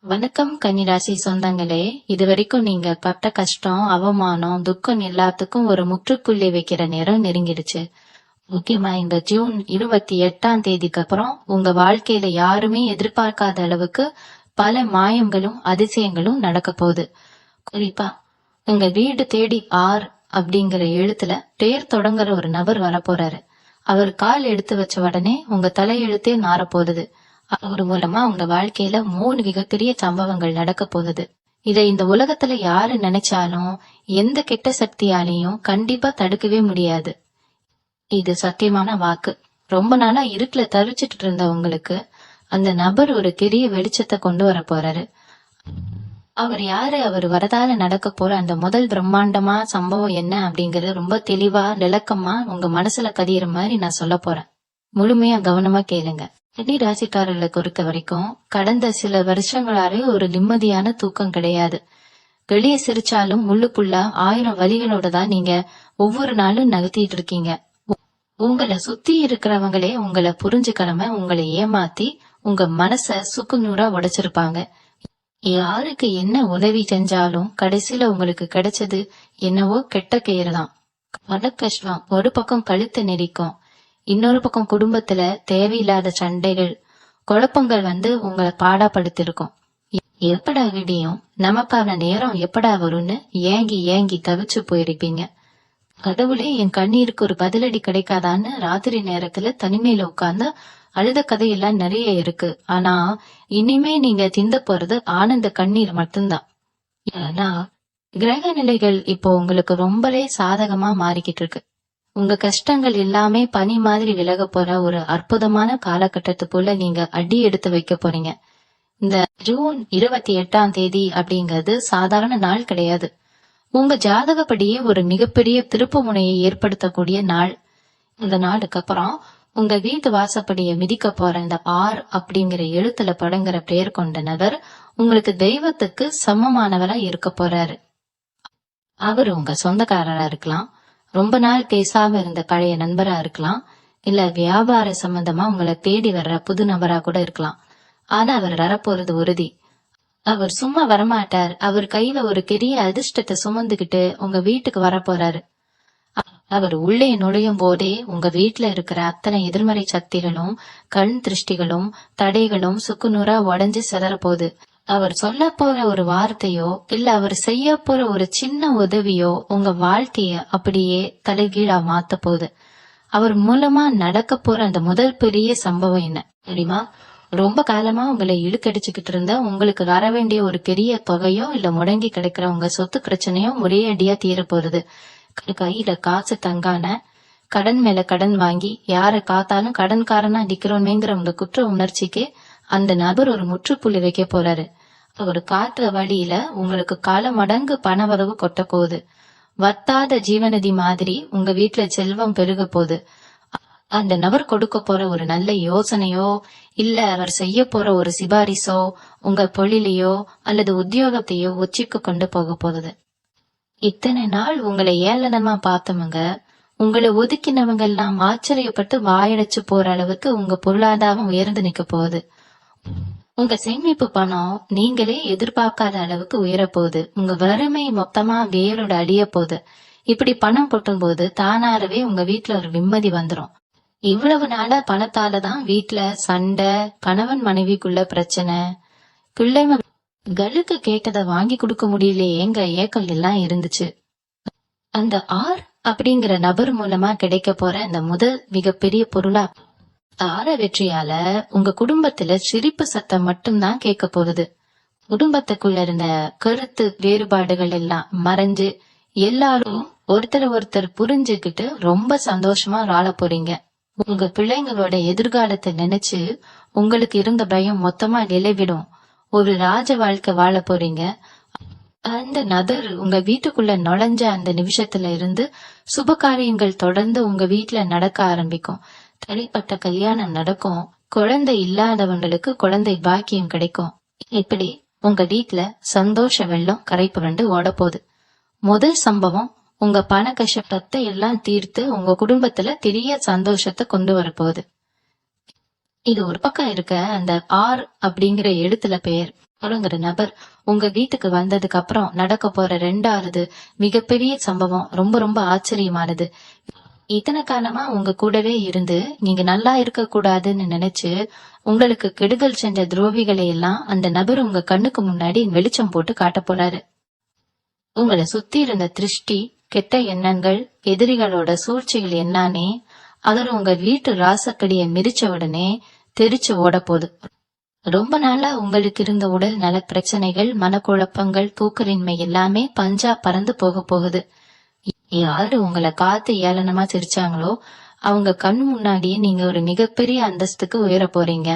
வணக்கம் கன்னிராசி சொந்தங்களே. இதுவரைக்கும் நீங்க பட்ட கஷ்டம், அவமானம், துக்கம் எல்லாத்துக்கும் ஒரு முற்றுப்புள்ளி வைக்கிற நேரம் நெருங்கிடுச்சு. முக்கியமா இந்த ஜூன் 28ஆம் தேதிக்கு அப்புறம் உங்க வாழ்க்கையில யாருமே எதிர்பார்க்காத அளவுக்கு பல மாயங்களும் அதிசயங்களும் நடக்க போகுது. குறிப்பா உங்க வீடு தேடி அப்படிங்கிற எழுத்துல பேர் தொடங்குற ஒரு நபர் வரப்போறாரு. அவர் கால் எடுத்து வச்ச உடனே உங்க தலையெழுத்தே மாறப்போகுது. அவர் மூலமா உங்க வாழ்க்கையில 3 மிகப்பெரிய சம்பவங்கள் நடக்க போகுது. இதை இந்த உலகத்துல யாரு நினைச்சாலும் எந்த கெட்ட சக்தியாலையும் கண்டிப்பா தடுக்கவே முடியாது. இது சத்தியமான வாக்கு. ரொம்ப நாளா இருட்டுல தவிச்சிட்டு இருந்த உங்களுக்கு அந்த நபர் ஒரு பெரிய வெளிச்சத்தை கொண்டு வர போறாரு. அவர் யாரு, அவர் வரதால நடக்க போற அந்த முதல் பிரம்மாண்டமா சம்பவம் என்ன அப்படிங்கறது ரொம்ப தெளிவா விளக்கமா உங்க மனசுல பதியிற மாதிரி நான் சொல்ல போறேன். முழுமையா கவனமா கேளுங்க. கன்னி ராசிக்காரர்களை பொறுத்த வரைக்கும் கடந்த சில வருஷங்களாவே ஒரு நிம்மதியான தூக்கம் கிடையாது. வெளியே சிரிச்சாலும் உள்ளுக்குள்ள 1000 வழிகளோட தான் நீங்க ஒவ்வொரு நாளும் நகர்த்திட்டு இருக்கீங்க. உங்களை சுத்தி இருக்கிறவங்களே உங்களை புரிஞ்சுக்காம உங்களை ஏமாத்தி உங்க மனச சுக்குநூறா உடைச்சிருப்பாங்க. யாருக்கு என்ன உதவி செஞ்சாலும் கடைசியில உங்களுக்கு கிடைச்சது என்னவோ கெட்ட பெயர் தான். மன கஷ்டம் ஒரு பக்கம் கழுத்தை நெரிக்கும், இன்னொரு பக்கம் குடும்பத்துல தேவையில்லாத சண்டைகள், குழப்பங்கள் உங்களை பாடாப்படுத்திருக்கும். எப்படா விடியும், நமக்கான நேரம் எப்படா வரும்னு ஏங்கி ஏங்கி தவிச்சு போயிருப்பீங்க. கடவுளே என் கண்ணீருக்கு ஒரு பதிலடி கிடைக்காதான்னு ராத்திரி நேரத்துல தனிமையில உட்கார்ந்து அழுத கதையெல்லாம் நிறைய இருக்கு. ஆனா இனிமே நீங்க திந்த போறது ஆனந்த கண்ணீர் மட்டும்தான். ஏன்னா கிரக நிலைகள் இப்போ உங்களுக்கு ரொம்பவே சாதகமா மாறிக்கிட்டு இருக்கு. உங்க கஷ்டங்கள் எல்லாமே பனி மாதிரி விலக போற ஒரு அற்புதமான காலகட்டத்துக்குள்ள நீங்க அடி எடுத்து வைக்க போறீங்க. இந்த ஜூன் 28ஆம் தேதி அப்படிங்கிறது சாதாரண நாள் கிடையாது. உங்க ஜாதகப்படியே ஒரு மிகப்பெரிய திருப்பு முனையை ஏற்படுத்தக்கூடிய நாள். இந்த நாளுக்கு அப்புறம் உங்க வீட்டு வாசப்படிய மிதிக்க போற இந்த அப்படிங்கிற எழுத்துல படங்குற பெயர் கொண்ட நபர் உங்களுக்கு தெய்வத்துக்கு சமமானவரா இருக்க போறாரு. அவர் உங்க சொந்தக்காரரா இருக்கலாம், ரொம்ப நாள் பேசாம இருந்த பழைய நண்பரா இருக்கலாம், இல்ல வியாபார சம்பந்தமா உங்களை தேடி வர்ற புது நபரா கூட இருக்கலாம். ஆனா அவர் வரப்போறது உறுதி. அவர் சும்மா வரமாட்டார். அவர் கையில ஒரு பெரிய அதிர்ஷ்டத்தை சுமந்துகிட்டு உங்க வீட்டுக்கு வரப்போறாரு. அவர் உள்ளே நுழையும் போதே உங்க வீட்டுல இருக்கிற அத்தனை எதிர்மறை சக்திகளும் கண் திருஷ்டிகளும் தடைகளும் சுக்குநூறா உடஞ்சு சிதற போகுது. அவர் சொல்ல போற ஒரு வார்த்தையோ இல்ல அவர் செய்ய போற ஒரு சின்ன உதவியோ உங்க வாழ்க்கைய அப்படியே தலைகீழா மாத்த போகுது. அவர் மூலமா நடக்க போற அந்த முதல் பெரிய சம்பவம் என்ன தெரியுமா? ரொம்ப காலமா உங்களை இழுக்கடிச்சுக்கிட்டு இருந்த உங்களுக்கு வர வேண்டிய ஒரு பெரிய தொகையோ இல்ல முடங்கி கிடைக்கிற உங்க சொத்து பிரச்சனையோ ஒரே அடியா தீர போறது. கையில காசு தங்கான, கடன் மேல கடன் வாங்கி யார காத்தாலும் கடன்காரனா நிக்கிறோமேங்கிற உங்க குற்ற உணர்ச்சிக்கு அந்த நபர் ஒரு முற்றுப்புள்ளி வைக்க போறாரு. அவர் காட்டுற வழியில உங்களுக்கு கால மடங்கு பண வரவு கொட்ட போகுது. வத்தாத ஜீவநதி மாதிரி உங்க வீட்டுல செல்வம் பெருக போகுது. அந்த நபர் கொடுக்க போற ஒரு நல்ல யோசனையோ இல்ல அவர் செய்ய போற ஒரு சிபாரிசோ உங்க தொழிலையோ அல்லது உத்தியோகத்தையோ உச்சிக்கு கொண்டு போக போகுது. இத்தனை நாள் உங்களை ஏளனமா பார்த்தவங்க, உங்களை ஒதுக்கினவங்க எல்லாம் ஆச்சரியப்பட்டு வாயடைச்சு போற அளவுக்கு உங்க பொருளாதாரம் உயர்ந்து நிக்க போகுது. உங்க சேமிப்பு பணம் நீங்களே எதிர்பார்க்காத அளவுக்கு உயர போகுது. உங்க வறுமை மொத்தமா வேரோட அடிய போகுது. இப்படி பணம் கொட்டும் போது தானாரவே உங்க வீட்டுல ஒரு நிம்மதி வந்துரும். இவ்வளவு நாளா பணத்தாலதான் வீட்டுல சண்டை, கணவன் மனைவிக்குள்ள பிரச்சனை, பிள்ளைகளுக்கு கேட்டதை வாங்கி கொடுக்க முடியலையேங்க ஏக்கம் எல்லாம் இருந்துச்சு. அந்த அப்படிங்கிற நபர் மூலமா கிடைக்க போற அந்த முதல் மிகப்பெரிய பொருளா வெற்றியால உங்க குடும்பத்துல சிரிப்பு சத்தம் மட்டும்தான் கேட்க போகுது. குடும்பத்துக்குள்ள இருந்த கருத்து வேறுபாடுகள் எல்லாம் மறைஞ்சு எல்லாரும் ஒருத்தர் புரிஞ்சுக்கிட்டு ரொம்ப சந்தோஷமா வாழ போறீங்க. உங்க பிள்ளைங்களோட எதிர்காலத்தை நினைச்சு உங்களுக்கு இருந்த பயம் மொத்தமா நிலைவிடும். ஒரு ராஜ வாழ்க்கை வாழ போறீங்க. அந்த நபர் உங்க வீட்டுக்குள்ள நுழைஞ்ச அந்த நிமிஷத்துல இருந்து சுப காரியங்கள் தொடர்ந்து உங்க வீட்டுல நடக்க ஆரம்பிக்கும். தனிப்பட்ட கல்யாணம் நடக்கும். குழந்தை இல்லாதவங்களுக்கு குழந்தை பாக்கியம் கிடைக்கும். இப்படி உங்க வீட்டுல சந்தோஷ வெள்ளம் கரை புரண்டு ஓட போகுது. முதல் சம்பவம் உங்க பண கஷ்டத்தை எல்லாம் தீர்த்து உங்க குடும்பத்துல பெரிய சந்தோஷத்தை கொண்டு வரப்போகுது. இது ஒரு பக்கம் இருக்க, அந்த அப்படிங்கிற எழுத்துல பெயர் அப்படிங்கிற நபர் உங்க வீட்டுக்கு வந்ததுக்கு அப்புறம் நடக்க போற 2வது மிகப்பெரிய சம்பவம் ரொம்ப ரொம்ப ஆச்சரியமானது. இத்தனை காலமா உங்க கூடவே இருந்து நீங்க நல்லா இருக்க கூடாதுன்னு நினைச்சு உங்களுக்கு கெடுதல் செஞ்ச துரோகிகளை எல்லாம் அந்த நபர் உங்க கண்ணுக்கு முன்னாடி வெளிச்சம் போட்டு காட்ட போறாரு. உங்களை சுத்தி இருந்த திருஷ்டி, கெட்ட எண்ணங்கள், எதிரிகளோட சூழ்ச்சிகள் என்னானே அதோட உங்க வீட்டு ராசக்கடிய மிதிச்ச உடனே தெரிச்சு ஓட போகுது. ரொம்ப நாளா உங்களுக்கு இருந்த உடல் நல பிரச்சனைகள், மனக்குழப்பங்கள், தூக்கமின்மை எல்லாமே பஞ்சா பறந்து போக போகுது. யாரு உங்களை காத்து ஏளனமா சிரிச்சாங்களோ அவங்க கண் முன்னாடியே நீங்க ஒரு மிகப்பெரிய அந்தஸ்துக்கு உயர போறீங்க.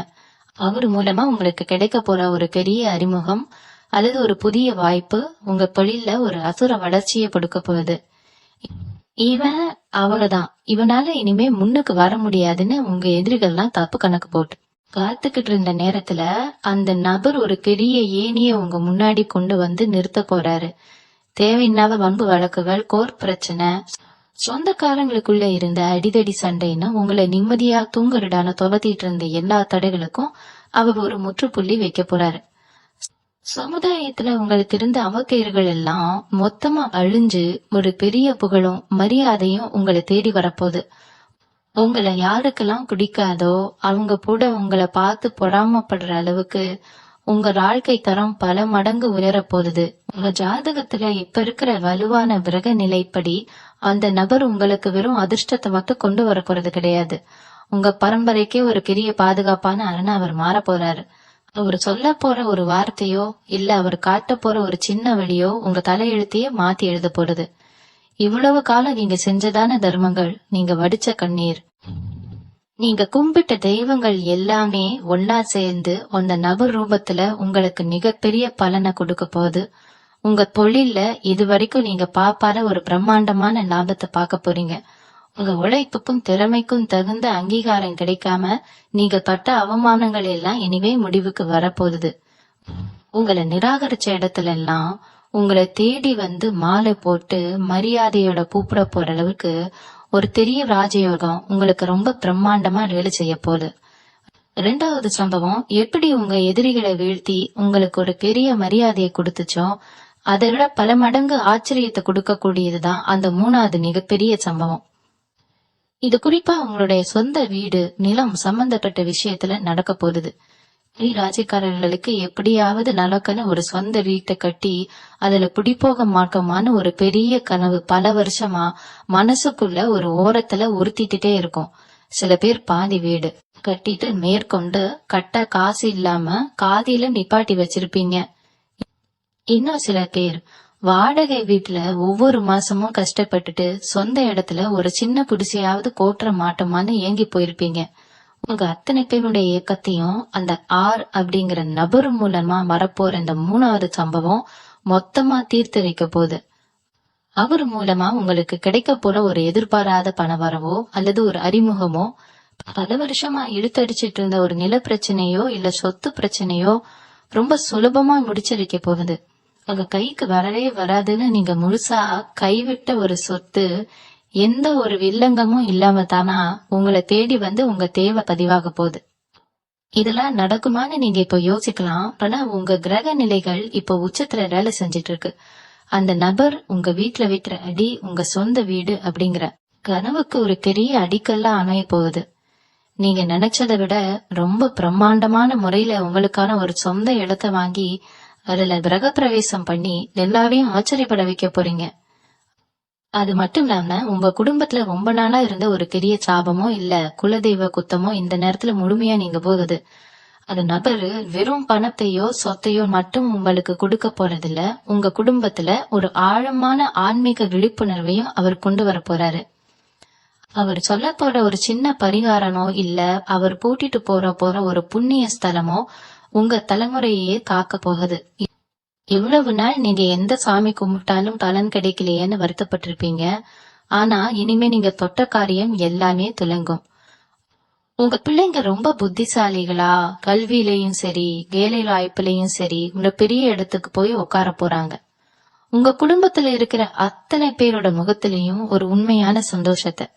அவர் மூலமா உங்களுக்கு கிடைக்க போற ஒரு பெரிய அறிமுகம் அல்லது ஒரு புதிய வாய்ப்பு உங்க தொழில ஒரு அசுர வளர்ச்சியை கொடுக்க போகுது. இவன் அவ்வளவுதான், இவனால இனிமே முன்னுக்கு வர முடியாதுன்னு உங்க எதிரிகள்லாம் தப்பு கணக்கு போட்டு காத்துக்கிட்டு இருந்த நேரத்துல அந்த நபர் ஒரு பெரிய ஏணிய உங்க முன்னாடி கொண்டு வந்து நிறுத்த போறாரு. தேவையில்லாத வம்பு வழக்குகள், கோர்ட் பிரச்சனை, சொந்தக்காரங்களுக்குள்ள இருந்த அடிதடி சண்டைன்னு உங்களை நிம்மதியா தூங்குறடான துவத்திட்டு இருந்த எல்லா தடைகளுக்கும் அவர் ஒரு முற்றுப்புள்ளி வைக்க போறாரு. சமுதாயத்துல உங்களுக்கு இருந்த அவக்கேறுகள் எல்லாம் மொத்தமா அழிஞ்சு ஒரு பெரிய புகழும் மரியாதையும் உங்களை தேடி வரப்போகுது. உங்களை யாருக்கெல்லாம் பிடிக்காதோ அவங்க கூட உங்களை பார்த்து பொறாமப்படுற அளவுக்கு உங்க வாழ்க்கை தரம் பல மடங்கு உயர போகுது. உங்க ஜாதகத்துல இப்ப இருக்கிற வலுவான கிரக நிலைப்படி அந்த நபர் உங்களுக்கு வெறும் அதிர்ஷ்டத்தை மட்டும் கொண்டு வர போறது கிடையாது. உங்க பரம்பரைக்கே ஒரு பெரிய பாதுகாப்பான அரணா அவர் மாற போறாரு. அவர் சொல்ல போற ஒரு வார்த்தையோ இல்ல அவர் காட்ட போற ஒரு சின்ன வழியோ உங்க தலையெழுத்தையே மாத்தி எழுத போறது. இவ்வளவு காலம் நீங்க செஞ்சதான தர்மங்கள், நீங்க வடிச்ச கண்ணீர், நீங்க கும்பிட்ட தெய்வங்கள் எல்லாமே ஒன்னா சேர்ந்து அந்த நபர் ரூபத்துல உங்களுக்கு மிகப்பெரிய பலனை கொடுக்க போகுது. உங்க தொழில்ல இது வரைக்கும் நீங்க பாப்பாத ஒரு பிரம்மாண்டமான லாபத்தை பார்க்க போறீங்க. உங்க உழைப்புக்கும் திறமைக்கும் தகுந்த அங்கீகாரம் கிடைக்காம நீங்க பட்ட அவமானங்கள் எல்லாம் இனிமே முடிவுக்கு வரப்போகுது. உங்களை நிராகரிச்ச இடத்துல எல்லாம் உங்களை தேடி வந்து மாலை போட்டு மரியாதையோட கூப்பிட போற அளவுக்கு ஒரு பெரிய ராஜயோகம் உங்களுக்கு ரொம்ப பிரம்மாண்டமா வேலை செய்ய போகுது. 2வது சம்பவம் எப்படி உங்க எதிரிகளை வீழ்த்தி உங்களுக்கு ஒரு பெரிய மரியாதையை கொடுத்துச்சோ அதை விட பல மடங்கு ஆச்சரியத்தை கொடுக்க கூடியதுதான் அந்த 3வது மிகப்பெரிய சம்பவம். இது குறிப்பா உங்களுடைய சொந்த வீடு, நிலம் சம்பந்தப்பட்ட விஷயத்துல நடக்க போகுது. ராஜ்யக்காரர்களுக்கு எப்படியாவது நடக்கன்னு ஒரு சொந்த வீட்டை கட்டி அதுல குடிப்போக மாட்டோமான ஒரு பெரிய கனவு பல வருஷமா மனசுக்குள்ள ஒரு ஓரத்துல உறுத்திட்டே இருக்கும். சில பேர் பாதி வீடு கட்டிட்டு மேற்கொண்டு கட்ட காசு இல்லாம காதில நிப்பாட்டி வச்சிருப்பீங்க. இன்னும் சில பேர் வாடகை வீட்டுல ஒவ்வொரு மாசமும் கஷ்டப்பட்டுட்டு சொந்த இடத்துல ஒரு சின்ன குடிசையாவது கோட்டுற மாட்டோமான்னு ஏங்கி போயிருப்பீங்க. உங்க அத்தனை பேருடைய இயக்கத்தையும் அந்த ஆர் அப்படிங்கிற நபர் மூலமா வரப்போற இந்த 3வது சம்பவம் மொத்தமா தீர்த்து வைக்க போகுது. அவர் மூலமா உங்களுக்கு கிடைக்க போற ஒரு எதிர்பாராத பண வரவோ அல்லது ஒரு அறிமுகமோ, பல வருஷமா இழுத்தடிச்சிட்டு இருந்த ஒரு நில பிரச்சனையோ இல்ல சொத்து பிரச்சனையோ ரொம்ப சுலபமா முடிச்சு வைக்க போகுது. உங்க கைக்கு வரவே வராதுன்னு நீங்க முழுசா கைவிட்ட ஒரு சொத்து எந்த ஒரு வில்லங்கமும் இல்லாம தானா உங்களை தேடி வந்து உங்க தேவை பதிவாக போகுது. இதெல்லாம் நடக்குமான்னு நீங்க இப்ப யோசிக்கலாம். ஆனா உங்க கிரக நிலைகள் இப்ப உச்சத்துல வேலை செஞ்சிட்டு இருக்கு. அந்த நபர் உங்க வீட்டுல வைக்கிற அடி உங்க சொந்த வீடு அப்படிங்கிற கனவுக்கு ஒரு பெரிய அடிக்கல்லா அமைய போகுது. நீங்க நினைச்சதை விட ரொம்ப பிரம்மாண்டமான முறையில உங்களுக்கான ஒரு சொந்த இடத்தை வாங்கி அதுல கிரக பிரவேசம் பண்ணி எல்லாரையும் ஆச்சரியப்பட வைக்க போறீங்க. அது மட்டும் இல்லாம உங்க குடும்பத்துல ரொம்ப நாளா இருந்த ஒரு பெரிய சாபமோ இல்ல குலதெய்வ குத்தமோ இந்த நேரத்துல முழுமையா நீங்க போகுது. அந்த நபர் வெறும் பணத்தையோ சொத்தையோ மட்டும் உங்களுக்கு கொடுக்க போறதில்ல, உங்க குடும்பத்துல ஒரு ஆழமான ஆன்மீக விழிப்புணர்வையும் அவர் கொண்டு வர போறாரு. அவர் சொல்ல போற ஒரு சின்ன பரிகாரமோ இல்ல அவர் கூட்டிட்டு போற ஒரு புண்ணிய ஸ்தலமோ உங்க தலைமுறையே காக்க போகுது. இவ்வளவு நாள் நீங்க எந்த சாமி கும்பிட்டாலும் பலன் கிடைக்கலையேன்னு வருத்தப்பட்டிருப்பீங்க. ஆனா இனிமே நீங்க தொட்ட காரியம் எல்லாமே துலங்கும். உங்க பிள்ளைங்க ரொம்ப புத்திசாலிகளா, கல்வியிலையும் சரி வேலை வாய்ப்புலயும் சரி உங்க பெரிய இடத்துக்கு போய் உட்கார போறாங்க. உங்க குடும்பத்துல இருக்கிற அத்தனை பேரோட முகத்திலையும் ஒரு உண்மையான சந்தோஷத்தை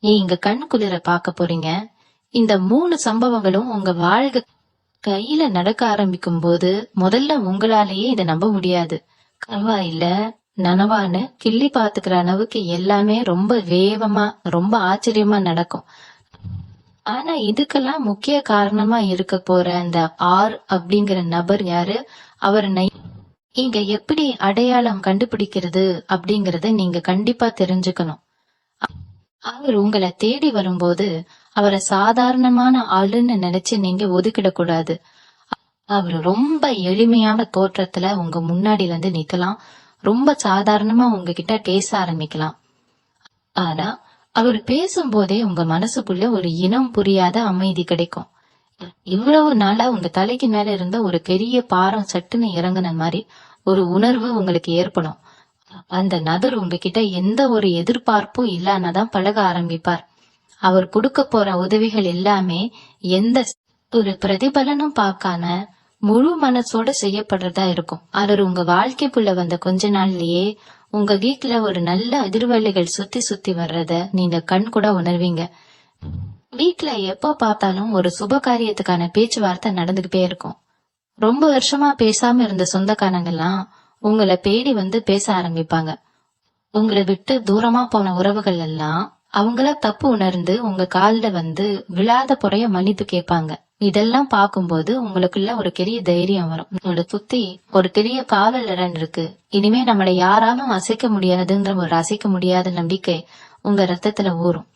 நீங்க கண் குளிர பாக்க போறீங்க. இந்த 3 சம்பவங்களும் உங்க வாழ்க்கை கையில நடக்க ஆரம்பிக்கும் போது முதல்ல உங்களாலேயே இதை நம்ப முடியாது. கனவா இல்ல நனவான்னு கிள்ளி பாத்துக்கிற அளவுக்கு எல்லாமே ரொம்ப வேகமா ரொம்ப ஆச்சரியமா நடக்கும். ஆனா இதுக்கெல்லாம் முக்கிய காரணமா இருக்க போற அந்த ஆர் அப்படிங்கிற நபர் யாரு, அவர் நீங்க எப்படி அடையாளம் கண்டுபிடிக்கிறது அப்படிங்கறத நீங்க கண்டிப்பா தெரிஞ்சுக்கணும். அவர் உங்களை தேடி வரும்போது அவரை சாதாரணமான ஆளுன்னு நினைச்சு நீங்க ஒதுக்கிடக்கூடாது. அவர் ரொம்ப எளிமையான தோற்றத்துல உங்க முன்னாடி வந்து நிக்கலாம். ரொம்ப சாதாரணமா உங்ககிட்ட பேச ஆரம்பிக்கலாம். ஆனா அவர் பேசும்போதே உங்க மனசுக்குள்ள ஒரு இனம் புரியாத அமைதி கிடைக்கும். இவ்வளவு நாளா உங்க தலைக்கு மேல இருந்த ஒரு பெரிய பாரம் சட்டுன்னு இறங்குன மாதிரி ஒரு உணர்வு உங்களுக்கு ஏற்படும். அந்த நபர் உங்ககிட்ட எந்த ஒரு எதிர்பார்ப்பும் இல்லாமதான் பழக ஆரம்பிப்பார். அவர் கொடுக்க போற உதவிகள் எல்லாமே எந்த ஒரு பிரதிபலனும் பார்க்காம முழு மனசோட செய்யப்படுறதா இருக்கும். அவர் உங்க வாழ்க்கைக்குள்ள வந்த கொஞ்ச நாள்லயே உங்க வீட்டுல ஒரு நல்ல அதிர்வலைகள் சுத்தி சுத்தி வர்றத நீங்க கண் கூட உணர்வீங்க. வீட்டுல எப்ப பார்த்தாலும் ஒரு சுப காரியத்துக்கான பேச்சுவார்த்தை நடந்துகிட்டே இருக்கும். ரொம்ப வருஷமா பேசாம இருந்த சொந்தக்காரங்கெல்லாம் உங்களை தேடி வந்து பேச ஆரம்பிப்பாங்க. உங்களை விட்டு தூரமா போன உறவுகள் எல்லாம் அவங்கள தப்பு உணர்ந்து உங்க கால்ல வந்து விழாத குறைய மன்னிப்பு கேட்பாங்க. இதெல்லாம் பார்க்கும்போது உங்களுக்குள்ள ஒரு பெரிய தைரியம் வரும். உங்களை சுத்தி ஒரு பெரிய காவல் இடம் இருக்கு. இனிமே நம்மளை யாராலும் அசைக்க முடியாதுன்ற ஒரு அசைக்க முடியாத நம்பிக்கை உங்க ரத்தத்துல ஊறும்.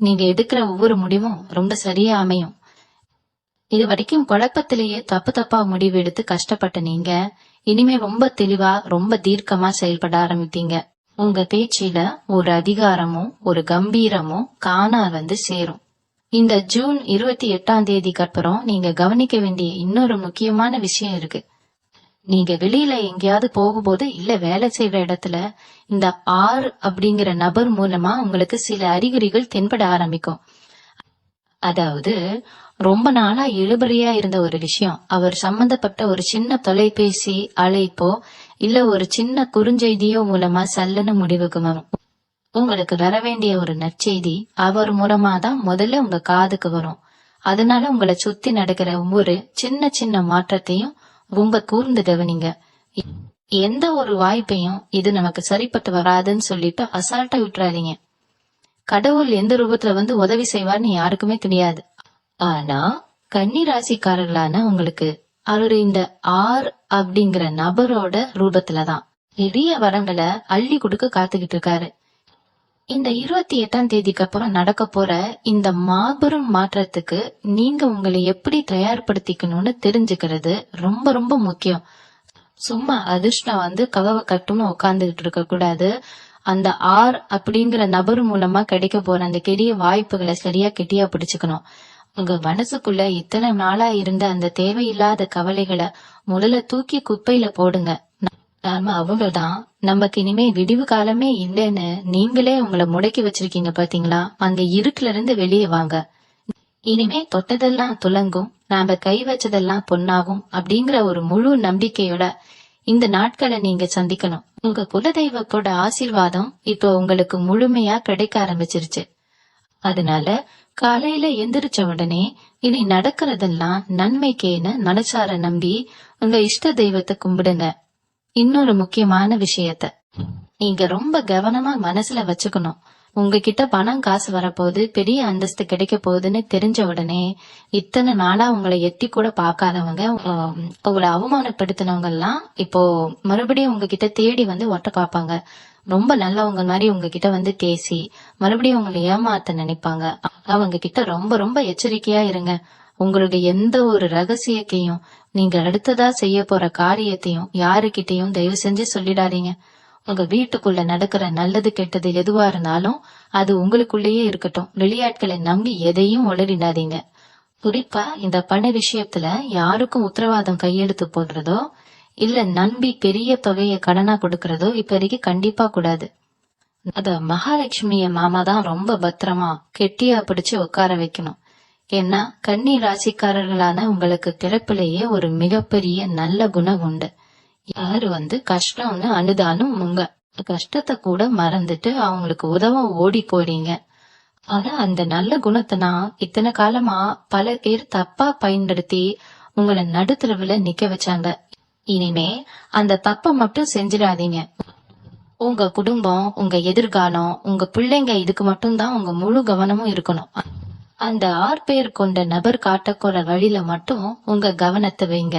நீங்க எடுக்கிற ஒவ்வொரு முடிவும் ரொம்ப சரியா அமையும். இது வரைக்கும் குழப்பத்திலேயே தப்பு தப்பா முடிவு எடுத்து கஷ்டப்பட்ட நீங்க இனிமே ரொம்ப தெளிவா ரொம்ப தீர்க்கமா செயல்பட ஆரம்பிப்பீங்க. உங்க பேச்சில ஒரு அதிகாரமும் ஒரு கம்பீரமும் காணா வந்து சேரும். இந்த ஜூன் 28 அப்புறம் நீங்க கவனிக்க வேண்டிய இன்னொரு முக்கியமான விஷயம் இருக்கு. நீங்க வெளியில எங்கேயாவது போகும்போது இல்ல வேலை செய்யற இடத்துல இந்த ஆர் அப்படிங்கிற நபர் மூலமா உங்களுக்கு சில அறிகுறிகள் தென்பட ஆரம்பிக்கும். அதாவது ரொம்ப நாளா இழுபறியா இருந்த ஒரு விஷயம் அவர் சம்பந்தப்பட்ட ஒரு சின்ன தொலைபேசி அழைப்போ இல்ல ஒரு சின்ன குறுஞ்செய்தியோ மூலமா சல்லன முடிவுக்கு வரும். உங்களுக்கு வர வேண்டிய ஒரு நற்செய்தி அவர் மூலமா தான் முதல்ல உங்க காதுக்கு வரும். அதனால உங்களை சுத்தி நடக்கிற ஒவ்வொரு சின்ன சின்ன மாற்றத்தையும் ரொம்ப கூர்ந்து கவனிங்க. எந்த ஒரு வாய்ப்பையும் இது நமக்கு சரிப்பட்டு வராதுன்னு சொல்லிட்டு அசால்ட்டா விட்டுறாதீங்க. கடவுள் எந்த ரூபத்துல வந்து உதவி செய்வார்னு யாருக்குமே தெரியாது. ஆனா கன்னி ராசிக்காரர்களான உங்களுக்கு அவரு இந்த ஆர் அப்படிங்கிற நபரோட ரூபத்துலதான் பெரிய வரங்களை அள்ளி கொடுக்க காத்துக்கிட்டு இருக்காரு. இந்த 28 அப்புறம் நடக்க போற இந்த மாபெரும் மாற்றத்துக்கு நீங்க உங்களை எப்படி தயார்படுத்திக்கணும்னு தெரிஞ்சுக்கிறது ரொம்ப ரொம்ப முக்கியம். சும்மா அதிர்ஷ்டம் வந்து கதவை கட்டுன்னு உட்கார்ந்துகிட்டு இருக்க கூடாது. அந்த ஆர் அப்படிங்கிற நபர் மூலமா கிடைக்க போற அந்த பெரிய வாய்ப்புகளை சரியா கெட்டியா பிடிச்சுக்கணும். உங்க மனசுக்குள்ள இத்தனை நாளா இருந்த அந்த தேவையில்லாத கவலைகளை முதல்ல தூக்கி குப்பையில போடுங்க. நாம அவ்வளவுதான், நமக்கு இனிமே விடிவு காலமே இல்லைன்னு நீங்களே உங்களை முடக்கி வச்சிருக்கீங்க பாத்தீங்களா? அந்த இருட்டுல இருந்து வெளியே வாங்க. இனிமே தொட்டதெல்லாம் துலங்கும், நாம கை வச்சதெல்லாம் பொன்னாகும் அப்படிங்கிற ஒரு முழு நம்பிக்கையோட இந்த நாட்களை நீங்க சந்திக்கணும். உங்க குலதெய்வத்தோட ஆசீர்வாதம் இப்போ உங்களுக்கு முழுமையா கிடைக்க ஆரம்பிச்சிருச்சு. அதனால காலையில எந்திரிச்ச உடனே இனி நடக்கிறதெல்லாம் நன்மைக்கேன்னு மனசார நம்பி உங்க இஷ்ட தெய்வத்தை கும்பிடுங்க. இன்னொரு முக்கியமான விஷயத்த நீங்க ரொம்ப கவனமா மனசுல வச்சுக்கணும். உங்ககிட்ட பணம் காசு வரப்போகுது, பெரிய அந்தஸ்து கிடைக்க போகுதுன்னு தெரிஞ்ச உடனே இத்தனை நாளா உங்களை எட்டி கூட பாக்காதவங்க, உங்களை அவமானப்படுத்தினவங்க எல்லாம் இப்போ மறுபடியும் உங்ககிட்ட தேடி வந்து ஒட்ட பாப்பாங்க. ரொம்ப நல்லவங்க மாதிரி உங்ககிட்ட வந்து பேசி மறுபடியும் உங்களை ஏமாத்த நினைப்பாங்க. அவங்க கிட்ட ரொம்ப ரொம்ப எச்சரிக்கையா இருங்க. உங்களுடைய எந்த ஒரு ரகசியத்தையும் நீங்க அடுத்ததா செய்ய போற காரியத்தையும் யாருக்கிட்டையும் தயவு செஞ்சு சொல்லிடாதீங்க. உங்க வீட்டுக்குள்ள நடக்கிற நல்லது கெட்டது எதுவா இருந்தாலும் அது உங்களுக்குள்ளேயே இருக்கட்டும். வெளியாட்களை நம்பி எதையும் உளறிடாதீங்க. குறிப்பா இந்த பண விஷயத்துல யாருக்கும் உத்தரவாதம் கையெழுத்து போடுறதோ இல்ல நம்பி பெரிய தொகையை கடனா கொடுக்கறதோ இப்போதைக்கு கண்டிப்பா கூடாது. அத மகாலட்சுமிய மாமா தான் ரொம்ப பத்திரமா கெட்டியா பிடிச்சு உட்கார வைக்கணும். ஏன்னா கன்னி ராசிக்காரர்களான உங்களுக்கு பிறப்பிலேயே ஒரு மிகப்பெரிய நல்ல குணம் உண்டு. யாரு வந்து கஷ்டம்னு அழுதாலும் உங்க கஷ்டத்தை கூட மறந்துட்டு அவங்களுக்கு உதவ ஓடி போறீங்க. ஆனா அந்த நல்ல குணத்தை நான் இத்தனை காலமா பல பேர் தப்பா பயன்படுத்தி உங்களை நடுத்தரவுல நிக்க வச்சாங்க. இனிமே அந்த தப்ப மட்டும் செஞ்சிடாதீங்க. உங்க குடும்பம், உங்க எதிர்காலம், உங்க பிள்ளைங்க இதுக்கு மட்டும்தான் உங்க முழு கவனமும் இருக்கணும். அந்த 6 பேர் கொண்ட நபர் காட்டக்கோற வழியில மட்டும் உங்க கவனத்தை வைங்க.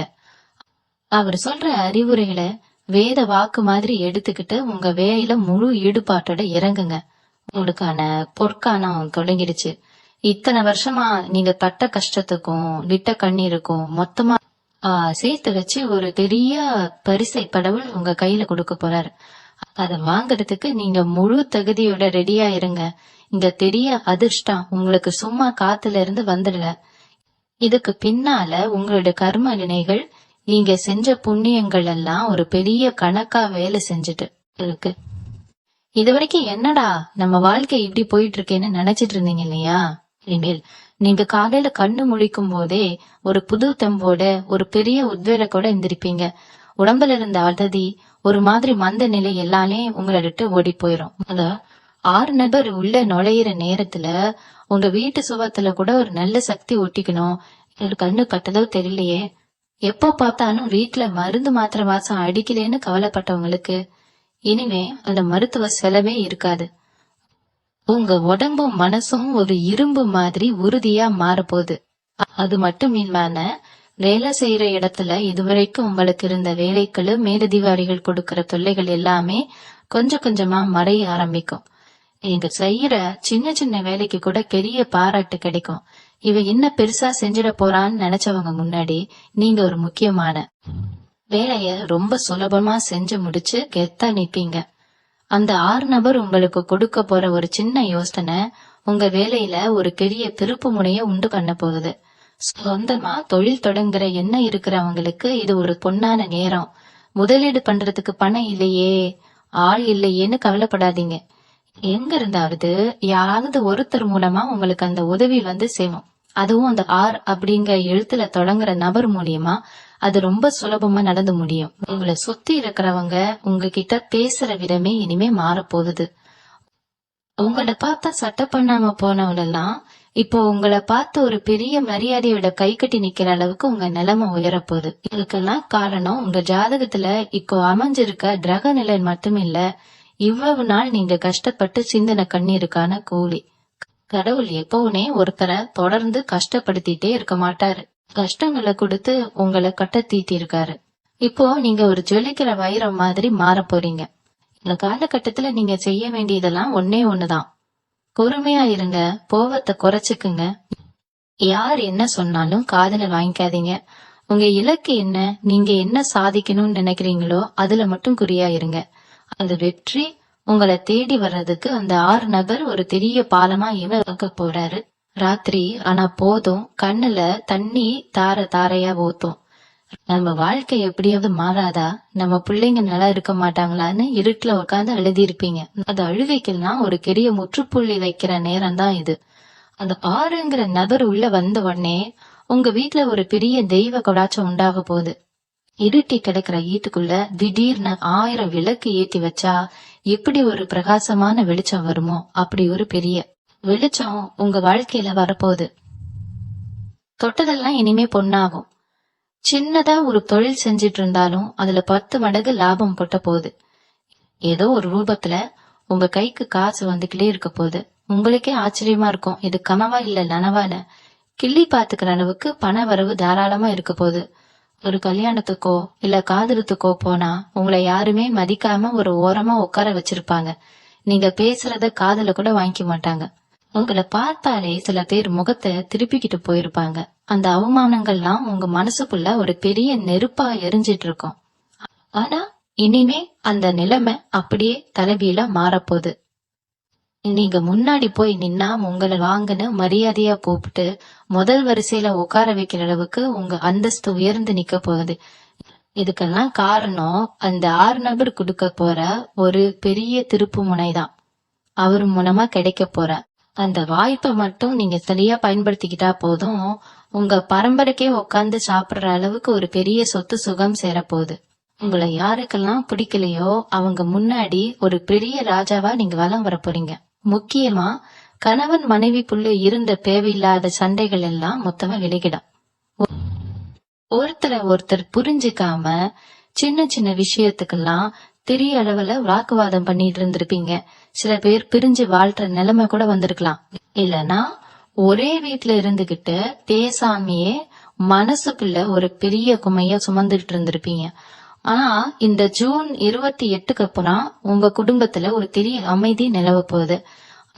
அவர் சொல்ற அறிவுரைகளை வேத வாக்கு மாதிரி எடுத்துக்கிட்டு உங்க வேலையில முழு ஈடுபாட்டோட இறங்குங்க. உங்களுக்கான பொற்காலம் தொடங்கிடுச்சு. இத்தனை வருஷமா நீங்க பட்ட கஷ்டத்துக்கும் விட்ட கண்ணீருக்கும் மொத்தமா சேர்த்து வச்சு ஒரு பெரிய பரிசை கடவுள் உங்க கையில கொடுக்க போறாரு. அத வாங்குறதுக்கு நீங்க முழு தகுதியோட ரெடியா இருங்க. இந்த பெரிய அதிர்ஷ்டம் உங்களுக்கு சும்மா காத்துல இருந்து வந்துடல. இதுக்கு பின்னால உங்களுடைய கர்ம வினைகள், நீங்க செஞ்ச புண்ணியங்கள் எல்லாம் ஒரு பெரிய கணக்கா வேலை செஞ்சுட்டு இருக்கு. இது வரைக்கும் என்னடா நம்ம வாழ்க்கை இப்படி போயிட்டு இருக்கேன்னு நினைச்சிட்டு இருந்தீங்க இல்லையா? இனிமேல் நீங்க காலையில கண்ணு முழிக்கும் போதே ஒரு புது தெம்போட ஒரு பெரிய உத்வேகத்தோட எந்திரிப்பீங்க. உடம்புல இருந்த அழுதி, ஒரு மாதிரி மந்த நிலை எல்லாமே உங்களை விட்டு ஓடி போயிரும். அத 6 நபர் உள்ள நுழையிற நேரத்துல உங்க வீட்டு சுவத்துல கூட ஒரு நல்ல சக்தி ஒட்டிக்கணும். கண்ணு பட்டதோ தெரியலையே, எப்போ பார்த்தாலும் வீட்டுல மருந்து மாத்திரை வாசம் அடிக்கலேன்னு கவலைப்பட்டவங்களுக்கு இனிமே அந்த மருத்துவ செலவே இருக்காது. உங்க உடம்பும் மனசும் ஒரு இரும்பு மாதிரி உறுதியா மாறப்போகுது. அது மட்டும் இல்லாம வேலை செய்யற இடத்துல இதுவரைக்கும் உங்களுக்கு இருந்த வேலைக்கு மேலதிகாரிகள் கொடுக்கற தொல்லைகள் எல்லாமே கொஞ்சம் கொஞ்சமா மறைய ஆரம்பிக்கும். நீங்க செய்யற சின்ன சின்ன வேலைக்கு கூட பெரிய பாராட்டு கிடைக்கும். இவ என்ன பெருசா செஞ்சிட போறான்னு நினைச்சவங்க முன்னாடி நீங்க ஒரு முக்கியமான வேலைய ரொம்ப சுலபமா செஞ்சு முடிச்சு கெத்தா நிப்பீங்க. அந்த 6 நபர் உங்களுக்கு கொடுக்க போற ஒரு சின்ன யோசனை உங்க வேலையில ஒரு பெரிய திருப்பு முனைய உண்டு பண்ண போகுது. சொந்தமா தொழில் தொடங்குற எண்ணம் இருக்கிறவங்களுக்கு இது ஒரு பொன்னான நேரம். முதலீடு பண்றதுக்கு பணம் இல்லையே, ஆள் இல்லையேன்னு கவலைப்படாதீங்க. எங்க இருந்தாவது யாராவது ஒருத்தர் மூலமா உங்களுக்கு அந்த உதவி வந்து சேரும். அதுவும் அந்த அப்படிங்கிற எழுத்துல தொடங்குற நபர் மூலியமா அது ரொம்ப சுலபமா நடந்து முடியும். உங்களை சுத்தி இருக்கிறவங்க உங்ககிட்ட பேசுற விதமே இனிமே மாறப்போகுது. உங்களை பார்த்தா சட்டை பண்ணாம போனவங்க எல்லாம் இப்போ உங்களை பார்த்து ஒரு பெரிய மரியாதையோட கை கட்டி நிக்கிற அளவுக்கு உங்க நிலைமை உயரப்போகுது. இதுக்கெல்லாம் காரணம் உங்க ஜாதகத்துல இப்போ அமைஞ்சிருக்க கிரக நிலை மட்டும் இல்ல, இவ்வளவு நாள் நீங்க கஷ்டப்பட்டு சிந்தின கண்ணீருக்கான கூலி. கடவுள் எப்பவுமே ஒருத்தரை தொடர்ந்து கஷ்டப்படுத்திட்டே இருக்க மாட்டாரு. கஷ்டங்களை கொடுத்து உங்களை கட்ட தீட்டி இருக்காரு. இப்போ நீங்க ஒரு ஜொலிக்கிற வைரம் மாதிரி மாற போறீங்க. இந்த காலகட்டத்துல நீங்க செய்ய வேண்டியதெல்லாம் ஒன்னே ஒண்ணுதான். பொறுமையா இருங்க, கோவத்தை குறைச்சுக்குங்க. யார் என்ன சொன்னாலும் காதுல வாங்கிக்காதீங்க. உங்க இலக்கு என்ன, நீங்க என்ன சாதிக்கணும்னு நினைக்கிறீங்களோ அதுல மட்டும் குறியா இருங்க. அந்த வெற்றி உங்களை தேடி வர்றதுக்கு அந்த 6 நபர் ஒரு பெரிய பாலமா இவங்க போறாரு. ராத்திரி ஆனா போதும் கண்ணுல தண்ணி தார தாரையா ஊத்தும். நம்ம வாழ்க்கை எப்படியாவது மாறாதா, நம்ம பிள்ளைங்க நல்லா இருக்க மாட்டாங்களான்னு இருட்டுல உட்காந்து அழுதி இருப்பீங்க. அது அழுகைக்கெல்லாம் ஒரு பெரிய முற்றுப்புள்ளி வைக்கிற நேரம் தான் இது. அந்த 6ங்கிற நபர் உள்ள வந்த உடனே உங்க வீட்டுல ஒரு பெரிய தெய்வ கொடாச்சம் உண்டாக போகுது. இருட்டி கிடக்கிற வீட்டுக்குள்ள திடீர்னு 1000 விளக்கு ஏத்தி வச்சா எப்படி ஒரு பிரகாசமான வெளிச்சம் வருமோ அப்படி ஒரு பெரிய வெளிச்சம் உங்க வாழ்க்கையில வரப்போகுது. தொட்டதெல்லாம் இனிமே பொண்ணாகும். சின்னதா ஒரு தொழில் செஞ்சிட்டு இருந்தாலும் அதுல 10 மடங்கு லாபம் பொட்ட போகுது. ஏதோ ஒரு ரூபத்துல உங்க கைக்கு காசு வந்துகிட்டே இருக்க போகுது. உங்களுக்கே ஆச்சரியமா இருக்கும், இது கனவா இல்ல நனவால. கிள்ளி பாத்துக்கிற அளவுக்கு பண வரவு தாராளமா இருக்க போகுது. ஒரு கல்யாணத்துக்கோ இல்ல காதலத்துக்கோ போனா உங்களை யாருமே மதிக்காம ஒரு ஓரமா உட்கார வச்சிருப்பாங்க. நீங்க பேசுறத காதுல கூட வாங்கிக்க மாட்டாங்க. உங்களை பார்த்தாலே சில பேர் முகத்தை திருப்பிக்கிட்டு போயிருப்பாங்க. அந்த அவமானங்கள்லாம் உங்க மனசுக்குள்ள ஒரு பெரிய நெருப்பா எரிஞ்சிட்டு இருக்கும். ஆனா இனிமே அந்த நிலைமை அப்படியே தலைகீழா மாறப்போகுது. நீங்க முன்னாடி போய் நின்னா உங்களை வாங்கின மரியாதையா கூப்பிட்டு முதல் வரிசையில உட்கார வைக்கிற அளவுக்கு உங்க அந்தஸ்து உயர்ந்து நிக்க போகுது. இதுக்கெல்லாம் காரணம் அந்த 6 நபர் கொடுக்க போற ஒரு பெரிய திருப்பு முனைதான். அவர் மூலமா கிடைக்க போற அந்த வாய்ப்பை மட்டும் நீங்க சரியா பயன்படுத்திக்கிட்டா போதும். உங்க பரம்பரைக்கே உட்கார்ந்து சாப்பிடுற அளவுக்கு ஒரு பெரிய சொத்து சுகம் சேரப்போகுது. உங்களை யாருக்கெல்லாம் பிடிக்கலையோ அவங்க முன்னாடி ஒரு பெரிய ராஜாவா நீங்க வலம் வர போறீங்க. முக்கியமா கணவன் மனைவிக்குள்ள இருந்த தேவையில்லாத சண்டைகள் எல்லாம் மொத்தமா விலகிடும். ஒருத்தரை ஒருத்தர் புரிஞ்சுக்காம சின்ன சின்ன விஷயத்துக்கெல்லாம் பெரிய அளவுல வாக்குவாதம் பண்ணிட்டு இருந்திருப்பீங்க. சில பேர் பிரிஞ்சு வாழ்ற நிலைமை கூட வந்திருக்கலாம். இல்லனா ஒரே வீட்டுல இருந்துகிட்டு பேசாமையே மனசுக்குள்ள ஒரு பெரிய குமைய சுமந்துட்டு இருந்திருப்பீங்க. ஆனா இந்த ஜூன் 28க்கு அப்புறம் உங்க குடும்பத்துல ஒரு பெரிய அமைதி நிலவ போகுது.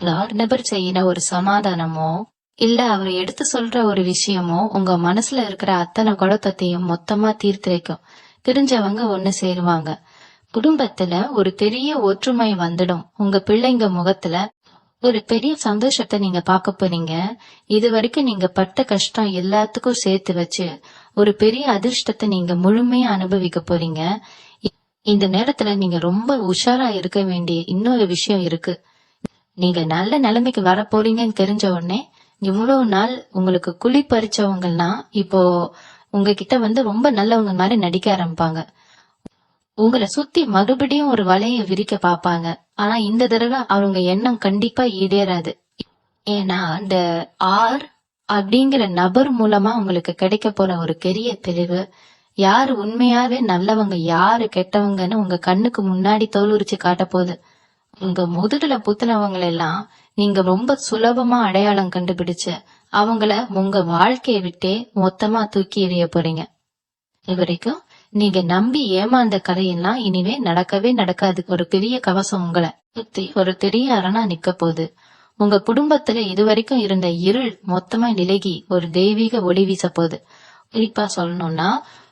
லார்ட் நபர் செய்யற ஒரு சமாதானமோ இல்ல அவர் எடுத்து சொல்ற ஒரு விஷயமோ உங்க மனசுல இருக்கிற அத்தனை குழப்பத்தையும் மொத்தமா தீர்த்து வைக்கும். தெரிஞ்சவங்க ஒண்ணு சேருவாங்க. குடும்பத்துல ஒரு பெரிய ஒற்றுமை வந்துடும். உங்க பிள்ளைங்க முகத்துல ஒரு பெரிய சந்தோஷத்தை நீங்க பார்க்க போறீங்க. இது வரைக்கும் நீங்க பட்ட கஷ்டம் எல்லாத்துக்கும் சேர்த்து வச்சு ஒரு பெரிய அதிர்ஷ்டத்தை நீங்க முழுமையா அனுபவிக்க போறீங்க. இந்த நேரத்துல நீங்க ரொம்ப உஷாரா இருக்க வேண்டிய இன்னொரு விஷயம் இருக்கு. நீங்க நல்ல நிலைமைக்கு வர போறீங்கன்னு தெரிஞ்ச உடனே இவ்வளவு நாள் உங்களுக்கு குழி பறிச்சவங்கலாம் இப்போ உங்ககிட்ட வந்து ரொம்ப நல்லவங்க மாதிரி நடிக்க ஆரம்பிப்பாங்க. உங்களை சுத்தி மறுபடியும் ஒரு வலைய விரிக்க பாப்பாங்க. ஆனா இந்த தடவை அவங்க எண்ணம் கண்டிப்பா ஈடேறாது. ஏன்னா இந்த ஆர் அப்படிங்கிற நபர் மூலமா உங்களுக்கு கிடைக்க போற ஒரு பெரிய தெளிவு, யாரு உண்மையாவே நல்லவங்க யாரு கெட்டவங்கன்னு உங்க கண்ணுக்கு முன்னாடி தோலுரிச்சு காட்ட போகுது. உங்க முதுகுல புத்துனவங்களை எல்லாம் நீங்க ரொம்ப சுலபமா அடையாளம் கண்டுபிடிச்சு அவங்கள உங்க வாழ்க்கையை விட்டே மொத்தமா தூக்கி எறிய போறீங்க. இதுவரைக்கும் நீங்க நம்பி ஏமாந்த கதையெல்லாம் இனிமே நடக்கவே நடக்காது. ஒரு பெரிய கவசம் உங்களை சுத்தி ஒரு பெரிய அரணா நிக்க போகுது. உங்க குடும்பத்துல இதுவரைக்கும் இருந்த இருள் மொத்தமா விலகி ஒரு தெய்வீக ஒளி வீச போகுது. குறிப்பா சொல்லணும்னா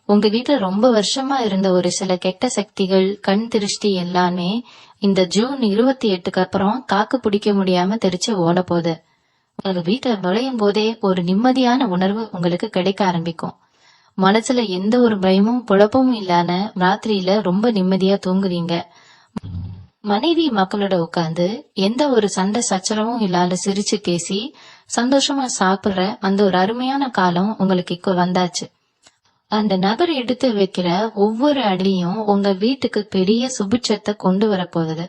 உங்க வீட்டுல ரொம்ப வருஷமா இருந்த ஒரு சில கெட்ட சக்திகள், கண் திருஷ்டி எல்லாமே இந்த ஜூன் 28க்கு அப்புறம் தாக்கு பிடிக்க முடியாம தெரிச்சு ஓட போகுது. உங்க வீட்டுல நுழையும் போதே ஒரு நிம்மதியான உணர்வு உங்களுக்கு கிடைக்க ஆரம்பிக்கும். மனசுல எந்த ஒரு பயமும் குழப்பமும் இல்லாம ராத்திரியில ரொம்ப நிம்மதியா தூங்குவீங்க. மனைவி மக்களோட உட்கார்ந்து எந்த ஒரு சண்டை சச்சரவும் இல்லாத சிரிச்சு பேசி சந்தோஷமா சாப்பிடுற அந்த ஒரு அருமையான காலம் உங்களுக்கு இப்ப வந்தாச்சு. அந்த நபர் எடுத்து வைக்கிற ஒவ்வொரு அடியும் உங்க வீட்டுக்கு பெரிய சுபிட்சத்தை கொண்டு வர போகுது.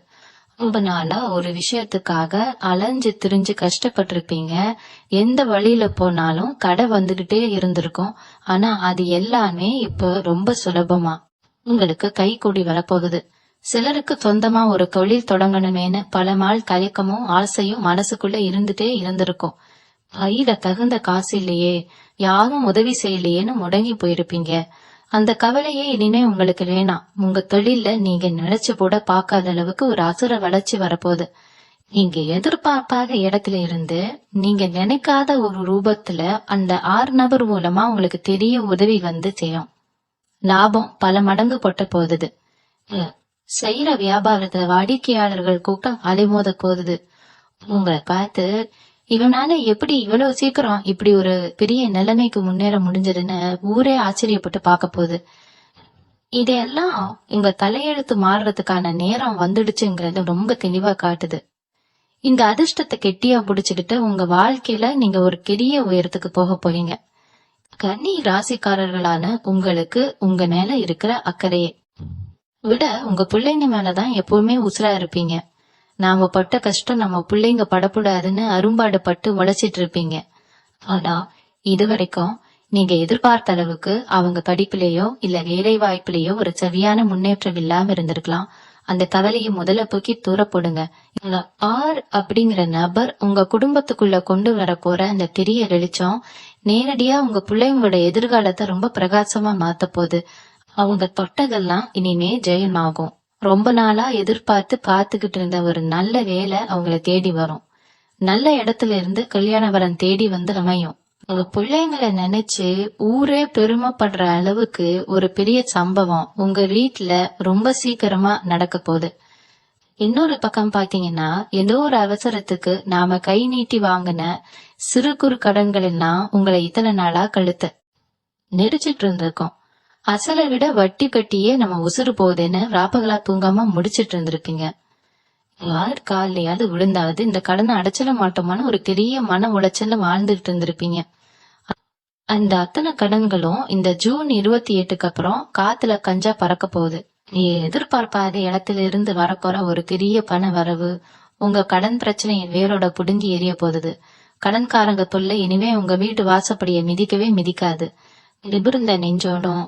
ரொம்ப நாளா ஒரு விஷயத்துக்காக அலைஞ்சு திரிஞ்சு கஷ்டப்பட்டிருப்பீங்க. எந்த வழியில போனாலும் கடை வந்துகிட்டே இருந்திருக்கும். ஆனா அது எல்லாமே இப்போ ரொம்ப சுலபமா உங்களுக்கு கை கூடி வரப்போகுது. சிலருக்கு சொந்தமா ஒரு தொழில் தொடங்கணுமேனு பல நாள் தயக்கமும் ஆசையும் மனசுக்குள்ள இருந்துட்டே இருந்திருக்கும். கையில தகுந்த காசு இல்லையே, யாரும் உதவி செய்யலையேன்னு முடங்கி போயிருப்பீங்க. அந்த கவலையே இனிமே உங்களுக்கு வேணாம். உங்க தொழில நீங்க நினைச்சு கூட பார்க்காத அளவுக்கு ஒரு அசுர வளர்ச்சி வரப்போகுது. நீங்க எதிர்பார்க்காத இடத்துல இருந்து நீங்க நினைக்காத ஒரு ரூபத்துல அந்த 6 நபர் மூலமா உங்களுக்கு தெரிய உதவி வந்து செய்யும். லாபம் பல மடங்கு கொட்ட போகுது. செய்யற வியாபாரத்துல வாடிக்கையாளர்கள் கூட்டம் அலைமோத போகுது. உங்களை பார்த்து இவனால எப்படி இவ்வளவு சீக்கிரம் இப்படி ஒரு பெரிய நிலைமைக்கு முன்னேற முடிஞ்சதுன்னு ஊரே ஆச்சரியப்பட்டு பார்க்க போகுது. இதெல்லாம் உங்க தலையெழுத்து மாறுறதுக்கான நேரம் வந்துடுச்சுங்கிறது ரொம்ப தெளிவா காட்டுது. இந்த அதிர்ஷ்டத்தை கெட்டியா புடிச்சுக்கிட்டு உங்க வாழ்க்கையில நீங்க ஒரு பெரிய உயரத்துக்கு போக போறீங்க. கன்னி ராசிக்காரர்களான உங்களுக்கு உங்க மேல இருக்கிற அக்கறையை விட உங்க பிள்ளைங்க மேலதான் எப்பவுமே உசுரா இருப்பீங்க. நாம பட்ட கஷ்டம் நம்ம பிள்ளைங்க படக்கூடாதுன்னு அரும்பாடு பட்டு உழைச்சிட்டு இருப்பீங்க. ஆனா இதுவரைக்கும் நீங்க எதிர்பார்த்த அளவுக்கு அவங்க படிப்புலயோ இல்ல வேலை வாய்ப்புலயோ ஒரு சரியான முன்னேற்றம் இல்லாம இருந்திருக்கலாம். அந்த கவலையை முதல்ல போக்கி தூர போடுங்க. ஆர் அப்படிங்கிற நபர் உங்க குடும்பத்துக்குள்ள கொண்டு வர போற அந்த பெரிய வெளிச்சம் நேரடியா உங்க பிள்ளைங்களோட எதிர்காலத்தை ரொம்ப பிரகாசமா மாத்த போகுது. அவங்க தொட்டதெல்லாம் இனிமே ஜெயமாகும். ரொம்ப நாளா எதிர்பார்த்து காத்துக்கிட்டு இருந்த ஒரு நல்ல வேலை அவங்கள தேடி வரும். நல்ல இடத்துல இருந்து கல்யாண வரன் தேடி வந்து அமையும். உங்க பிள்ளைங்களை நினைச்சு ஊரே பெருமைப்படுற அளவுக்கு ஒரு பெரிய சம்பவம் உங்க வீட்டுல ரொம்ப சீக்கிரமா நடக்க போகுது. இன்னொரு பக்கம் பாத்தீங்கன்னா ஏதோ ஒரு அவசரத்துக்கு நாம கை நீட்டி வாங்கின சிறு குறு கடன்கள் எல்லாம் உங்களை இத்தனை நாளா கழுத்த நெரிச்சிட்டு இருந்திருக்கோம். அசலை விட வட்டி கட்டியே நம்ம உசுறு போகுதுன்னு ராப்பகலா தூங்காம முடிச்சிட்டு இருந்திருப்பீங்க. யார் காலையாவது விழுந்தாவது இந்த கடனை அடைச்சிட மாட்டோமான்னு ஒரு பெரிய மன உளைச்சல்ல வாழ்ந்துட்டு இருந்திருப்பீங்க. அந்த அத்தனை கடன்களும் இந்த ஜூன் 28க்கு அப்புறம் காத்துல கஞ்சா பறக்க போகுது. நீ எதிர்பார்ப்பாத இடத்துல இருந்து வரப்போற ஒரு பெரிய பண வரவு உங்க கடன் பிரச்சனையை வேரோட புடுங்கி எரிய போகுது. கடன்காரங்க தொல்லை இனிமே உங்க வீட்டு வாசப்படியை மிதிக்கவே மிதிக்காது. நிமிர்ந்த நெஞ்சோடும்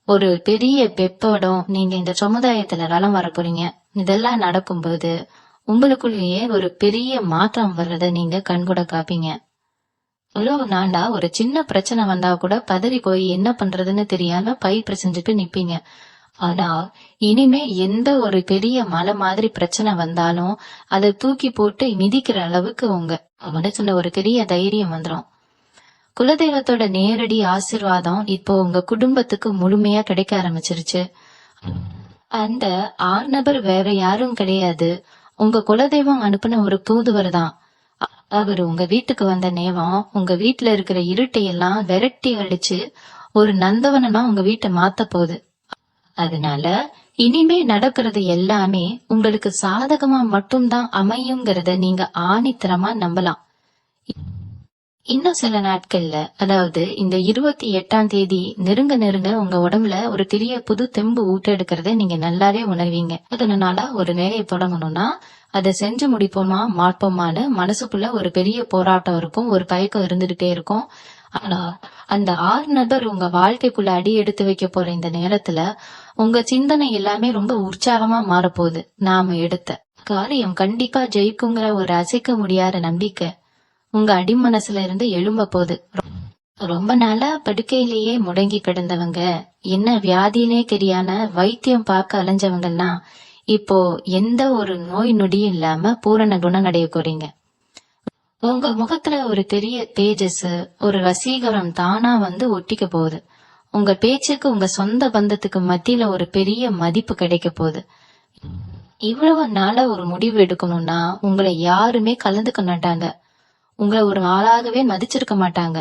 ஒரு பெரிய வெப்போடும் நீங்க இந்த சமுதாயத்துல வலம் வர போறீங்க. இதெல்லாம் நடக்கும்போது உங்களுக்குள்ளேயே ஒரு பெரிய மாற்றம் வர்றத நீங்க கண்கூட காப்பீங்க. இவ்வளவு நாளா ஒரு சின்ன பிரச்சனை வந்தா கூட பதறி போய் என்ன பண்றதுன்னு தெரியாம பயிர் செஞ்சுட்டு நிப்பீங்க. ஆனா இனிமே எந்த ஒரு பெரிய மலை மாதிரி பிரச்சனை வந்தாலும் அதை தூக்கி போட்டு மிதிக்கிற அளவுக்கு உங்க மனசுல ஒரு பெரிய தைரியம் வந்துடும். குலதெய்வத்தோட நேரடி ஆசீர்வாதம் இப்போ உங்க குடும்பத்துக்கு முழுமையா கிடைக்க ஆரம்பிச்சிருச்சு. அந்த 6 நபர் வேற யாரும் கிடையாது, உங்க குலதெய்வம் அனுப்பின ஒரு தூதுவர் தான். அவர் உங்க வீட்டுக்கு வந்த நேரம் உங்க வீட்டுல இருக்கிற இருட்டையெல்லாம் விரட்டி அடிச்சு ஒரு நந்தவனமா உங்க வீட்டை மாத்த போகுது. அதனால இனிமே நடக்கிறது எல்லாமே உங்களுக்கு சாதகமா மட்டும்தான் அமையுங்கிறத நீங்க ஆணித்தரமா நம்பலாம். இன்னும் சில நாட்கள்ல, அதாவது இந்த 28ஆம் தேதி நெருங்க உங்க உடம்புல ஒரு பெரிய புது தெம்பு ஊட்டெடுக்கிறத நீங்க நல்லாவே உணர்வீங்க. அதனால ஒரு வேலையை தொடங்கணும்னா அதை செஞ்சு முடிப்போமா மாட்போமான்னு மனசுக்குள்ள ஒரு பெரிய போராட்டம் இருக்கும், ஒரு தயக்கம் இருந்துகிட்டே இருக்கும். ஆனா அந்த 6 நபர் உங்க வாழ்க்கைக்குள்ள அடி எடுத்து வைக்க போற இந்த நேரத்துல உங்க சிந்தனை எல்லாமே ரொம்ப உற்சாகமா மாறப்போகுது. நாம எடுத்த காரியம் கண்டிப்பா ஜெயிக்குங்கிற ஒரு அசைக்க முடியாத நம்பிக்கை உங்க அடிமனசுல இருந்து எழும்ப போகுது. ரொம்ப நாளா படுக்கையிலேயே முடங்கி கிடந்தவங்க, என்ன வியாதினே தெரியாம வைத்தியம் பார்க்க அலைஞ்சவங்கெல்லாம் இப்போ எந்த ஒரு நோய் நொடியும் இல்லாம பூரண குணமடைய போறீங்க. உங்க முகத்துல ஒரு பெரிய தேஜஸ், ஒரு வசீகரம் தானா வந்து ஒட்டிக்க போகுது. உங்க பேச்சுக்கு உங்க சொந்த பந்தத்துக்கு மத்தியில ஒரு பெரிய மதிப்பு கிடைக்க போகுது. இவ்வளவு நாளா ஒரு முடிவு எடுக்கணும்னா உங்களை யாருமே கலந்துக்க மாட்டாங்க, உங்களை ஒரு ஆளாகவே மதிச்சிருக்க மாட்டாங்க.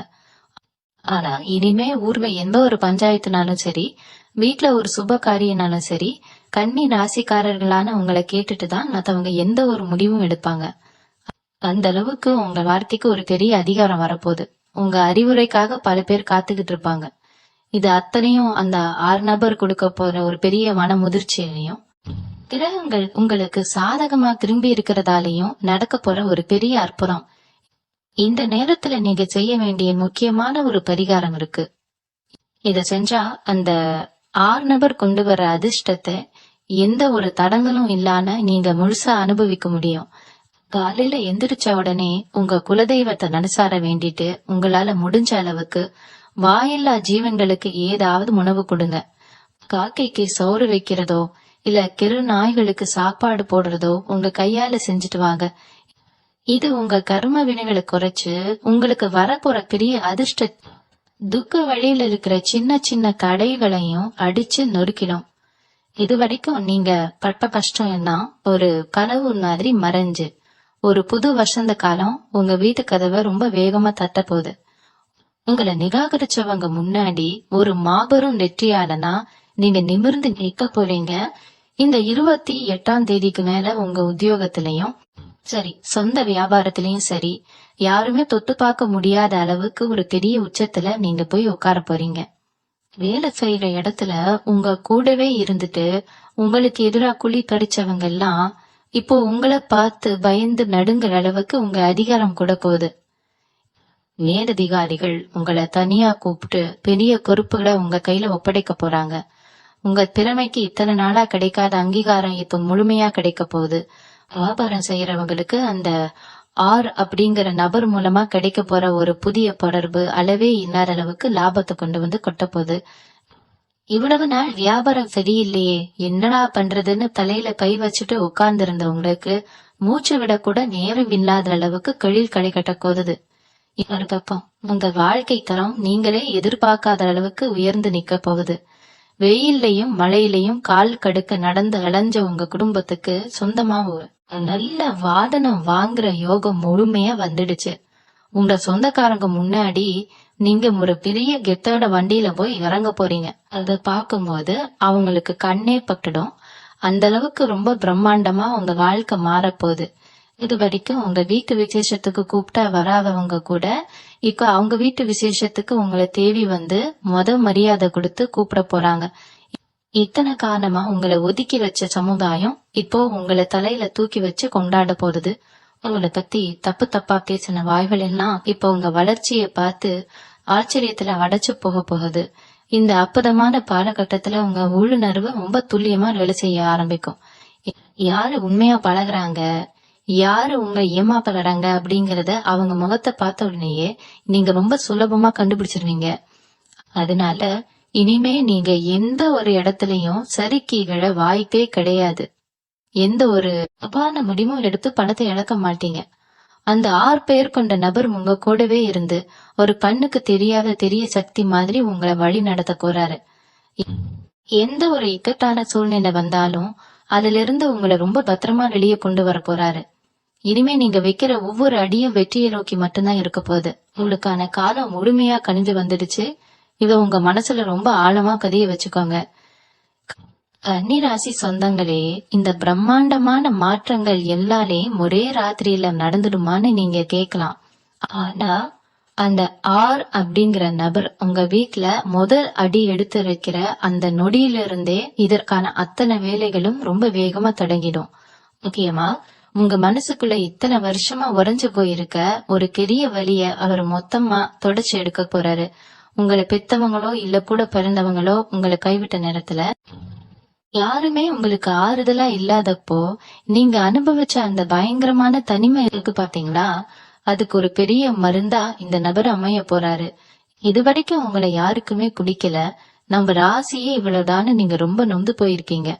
ஆனா இனிமே ஊர்ல எந்த ஒரு பஞ்சாயத்துனாலும் சரி, வீட்டுல ஒரு சுப காரியனாலும் சரி, கன்னி ராசிக்காரர்களான உங்களை கேட்டுட்டுதான் மத்தவங்க எந்த ஒரு முடிவும் எடுப்பாங்க. அந்த அளவுக்கு உங்க வார்த்தைக்கு ஒரு பெரிய அதிகாரம் வரப்போகுது. உங்க அறிவுரைக்காக பல பேர் காத்துக்கிட்டு இருப்பாங்க. இது அத்தனையும் அந்த 6 நபர் கொடுக்க போற ஒரு பெரிய மன முதிர்ச்சியிலையும் கிரகங்கள் உங்களுக்கு சாதகமா திரும்பி இருக்கிறதாலையும் நடக்க போற ஒரு பெரிய அற்புதம். இந்த நேரத்துல நீங்க செய்ய வேண்டிய முக்கியமான ஒரு பரிகாரம் இருக்கு. இத செஞ்சா அந்த 6 நபர் கொண்டு வர அதிர்ஷ்டத்தை எந்த ஒரு தடங்களும் இல்லாம நீங்க முழுசா அனுபவிக்க முடியும். காலையில எந்திரிச்ச உடனே உங்க குலதெய்வத்தை நனசார வேண்டிட்டு உங்களால முடிஞ்ச அளவுக்கு வாயில்லா ஜீவன்களுக்கு ஏதாவது உணவு கொடுங்க. காக்கைக்கு சோறு வைக்கிறதோ இல்ல கிரு நாய்களுக்கு சாப்பாடு போடுறதோ உங்க கையால செஞ்சுட்டு வாங்க. இது உங்க கர்ம வினைகளை குறைச்சு உங்களுக்கு வரப்போற பெரிய அதிர்ஷ்ட துக்க வழியில இருக்கிற சின்ன சின்ன தடைகளையும் அடிச்சு நொறுக்கிடும். இது வரைக்கும் நீங்க பட்ட கஷ்டம் எல்லாம் ஒரு கனவு மாதிரி மறைஞ்சு ஒரு புது வசந்த காலம் உங்க வீட்டு கதவை ரொம்ப வேகமா தட்ட போகுது. உங்களை நிராகரிச்சவங்க முன்னாடி ஒரு மாபெரும் வெற்றியாளனா நீங்க நிமிர்ந்து நிற்க போறீங்க. இந்த 28ஆம் தேதிக்கு மேல உங்க உத்தியோகத்திலையும் சரி, சொந்த வியாபாரத்திலயும் சரி, யாருமே தொட்டு பார்க்க முடியாத அளவுக்கு ஒரு பெரிய உச்சத்துல நீங்க போய் உட்கார போறீங்க. வேலை செய்யற இடத்துல உங்க கூடவே இருந்துட்டு உங்களுக்கு எதிராக குழி பறிச்சவங்க எல்லாம் இப்போ உங்களை பார்த்து பயந்து நடுங்குற அளவுக்கு உங்க அதிகாரம் கூட போகுது. மேலதிகாரிகள் உங்களை தனியா கூப்பிட்டு பெரிய பொறுப்புகளை உங்க கையில ஒப்படைக்க போறாங்க. உங்க திறமைக்கு இத்தனை நாளா கிடைக்காத அங்கீகாரம் இப்ப முழுமையா கிடைக்க போகுது. வியாபாரம் செய்யறவங்களுக்கு அந்த 6 அப்படிங்கிற நபர் மூலமா கிடைக்க போற ஒரு புதிய தொடர்பு அளவே இல்லாத அளவுக்கு லாபத்தை கொண்டு வந்து கொட்ட போகுது. இவ்வளவு நாள் வியாபாரம் சரியில்லையே, என்னடா பண்றதுன்னு தலையில கை வச்சுட்டு உட்கார்ந்து இருந்தவங்களுக்கு மூச்சு விட கூட நேரம் இல்லாத அளவுக்கு கழில் களை கட்ட கோதுது. இன்னொரு பக்கம் உங்க வாழ்க்கை தரம் நீங்களே எதிர்பார்க்காத அளவுக்கு உயர்ந்து நிக்க போகுது. வெயில்லையும் மழையிலையும் கால் கடுக்க நடந்து அலைஞ்ச உங்க குடும்பத்துக்கு சொந்தமா ஒரு நல்ல வாதனம் வாங்குற யோகம் முழுமையா வந்துடுச்சு. உங்க சொந்தக்காரங்க முன்னாடி நீங்க ஒரு பெரிய கெத்தோட வண்டியில போய் இறங்க போறீங்க. அத பாக்கும்போது அவங்களுக்கு கண்ணே பட்டுடும். அந்த அளவுக்கு ரொம்ப பிரம்மாண்டமா உங்க வாழ்க்கை மாறப்போகுது. இது வரைக்கும் உங்க வீட்டு விசேஷத்துக்கு கூப்பிட்டா வராதவங்க கூட இப்ப அவங்க வீட்டு விசேஷத்துக்கு உங்களை தேடி வந்து மரியாதை கொடுத்து கூப்பிட போறாங்க. இத்தனை காரணமா உங்களை ஒதுக்கி வச்ச சமுதாயம் இப்போ உங்களை தலையில தூக்கி வச்சு கொண்டாட போறது. உங்களை பத்தி தப்பு தப்பா பேசின வாய்கள் எல்லாம் இப்ப உங்க வளர்ச்சியை பார்த்து ஆச்சரியத்துல அடைச்சு போக போகுது. இந்த அற்புதமான காலகட்டத்துல உங்க உள்ளுணர்வு ரொம்ப துல்லியமா வேலை செய்ய ஆரம்பிக்கும். யாரு உண்மையா பழகுறாங்க, யாரு உங்க ஏமாப்பறாங்க அப்படிங்கறத அவங்க முகத்தை பார்த்த உடனேயே நீங்க ரொம்ப சுலபமா கண்டுபிடிச்சிருவீங்க. அதனால இனிமே நீங்க எந்த ஒரு இடத்துலயும் சரிக்கீழ வாய்ப்பே கிடையாது. எந்த ஒரு தப்பான முடிவும் எடுத்து பணத்தை இழக்க மாட்டீங்க. அந்த 6 பேர் கொண்ட நபர் உங்க கூடவே இருந்து ஒரு கண்ணுக்கு தெரியாத தெரிய சக்தி மாதிரி உங்களை வழி நடத்த போறாரு. எந்த ஒரு இக்கட்டான சூழ்நிலை வந்தாலும் அதுல இருந்து உங்களை ரொம்ப பத்திரமா வெளியே கொண்டு வர போறாரு. இனிமே நீங்க வைக்கிற ஒவ்வொரு அடியும் வெற்றியை நோக்கி மட்டும்தான் இருக்க போகுது. உங்களுக்கான காலம் முழுமையா கணிஞ்சு வந்துடுச்சு. இத உங்க மனசுல ரொம்ப ஆழமா பதிய வச்சுக்கோங்க. கன்னிராசி சொந்தங்களே, இந்த பிரம்மாண்டமான மாற்றங்கள் எல்லாமே ஒரே ராத்திரியில நடந்துடுமான்னு நீங்க கேட்கலாம். ஆனா அந்த அப்படிங்கிற நபர் உங்க வீட்டுல முதல் அடி எடுத்து வைக்கிற அந்த நொடியில இருந்தே இதற்கான அத்தனை வேலைகளும் ரொம்ப வேகமா தொடங்கிடும். முக்கியமா உங்க மனசுக்குள்ள இத்தனை வருஷமா உறைஞ்சு போயிருக்க ஒரு பெரிய வலிய அவர் மொத்தமா தொடச்சு எடுக்க போறாரு. உங்களை பெத்தவங்களோ இல்ல கூட பிறந்தவங்களோ உங்களை கைவிட்ட நேரத்துல யாருமே உங்களுக்கு ஆறுதலா இல்லாதப்போ நீங்க அனுபவிச்ச அந்த பயங்கரமான தனிமை இருக்கு பாத்தீங்களா, அதுக்கு ஒரு பெரிய மருந்தா இந்த நபர் அமைய போறாரு. இது வரைக்கும் உங்களை யாருக்குமே பிடிக்கல, நம்ம ராசியே இவ்வளவுதான்னு நீங்க ரொம்ப நொந்து போயிருக்கீங்க.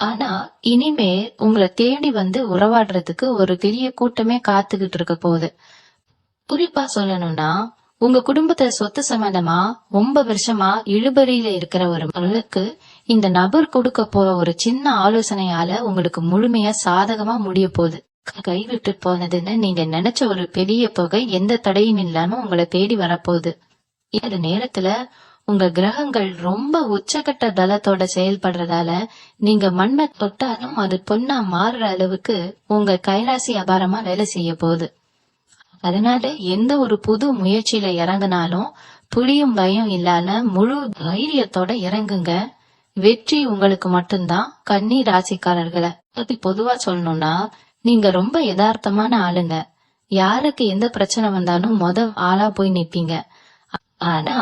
ஆனா இனிமே உங்களை தேடி வந்து உறவாடுறதுக்கு ஒரு பெரிய கூட்டமே காத்துக்கிட்டு இருக்க போகுது. குறிப்பா சொல்லணும்னா உங்க குடும்பத்துல சொத்து சம்பந்தமா ரொம்ப வருஷமா இழுபறியில இருக்கிற ஒரு மகளுக்கு இந்த நபர் கொடுக்க போற ஒரு சின்ன ஆலோசனையால உங்களுக்கு முழுமையா சாதகமா முடிய போகுது. கைவிட்டு போனதுன்னு நீங்க நினைச்ச ஒரு பெரிய தொகை எந்த தடையும் இல்லாம உங்களை தேடி வரப்போகுது. இந்த நேரத்துல உங்க கிரகங்கள் ரொம்ப உச்சகட்ட பலத்தோட செயல்படுறதால நீங்க மண்ணை தொட்டாலும் அது பொண்ணா மாறுற அளவுக்கு உங்க கைராசி அபாரமா வேலை செய்ய போகுது. அதனால எந்த ஒரு புது முயற்சியில இறங்கினாலும் புளியும் பயம் இல்லாம முழு தைரியத்தோட இறங்குங்க. வெற்றி உங்களுக்கு மட்டும்தான். கன்னி ராசிக்காரர்களை பத்தி பொதுவா சொல்லணும்னா நீங்க ரொம்ப யதார்த்தமான ஆளுங்க. யாருக்கு எந்த பிரச்சனை வந்தாலும் ஆளா போய் நிப்பீங்க. ஆனா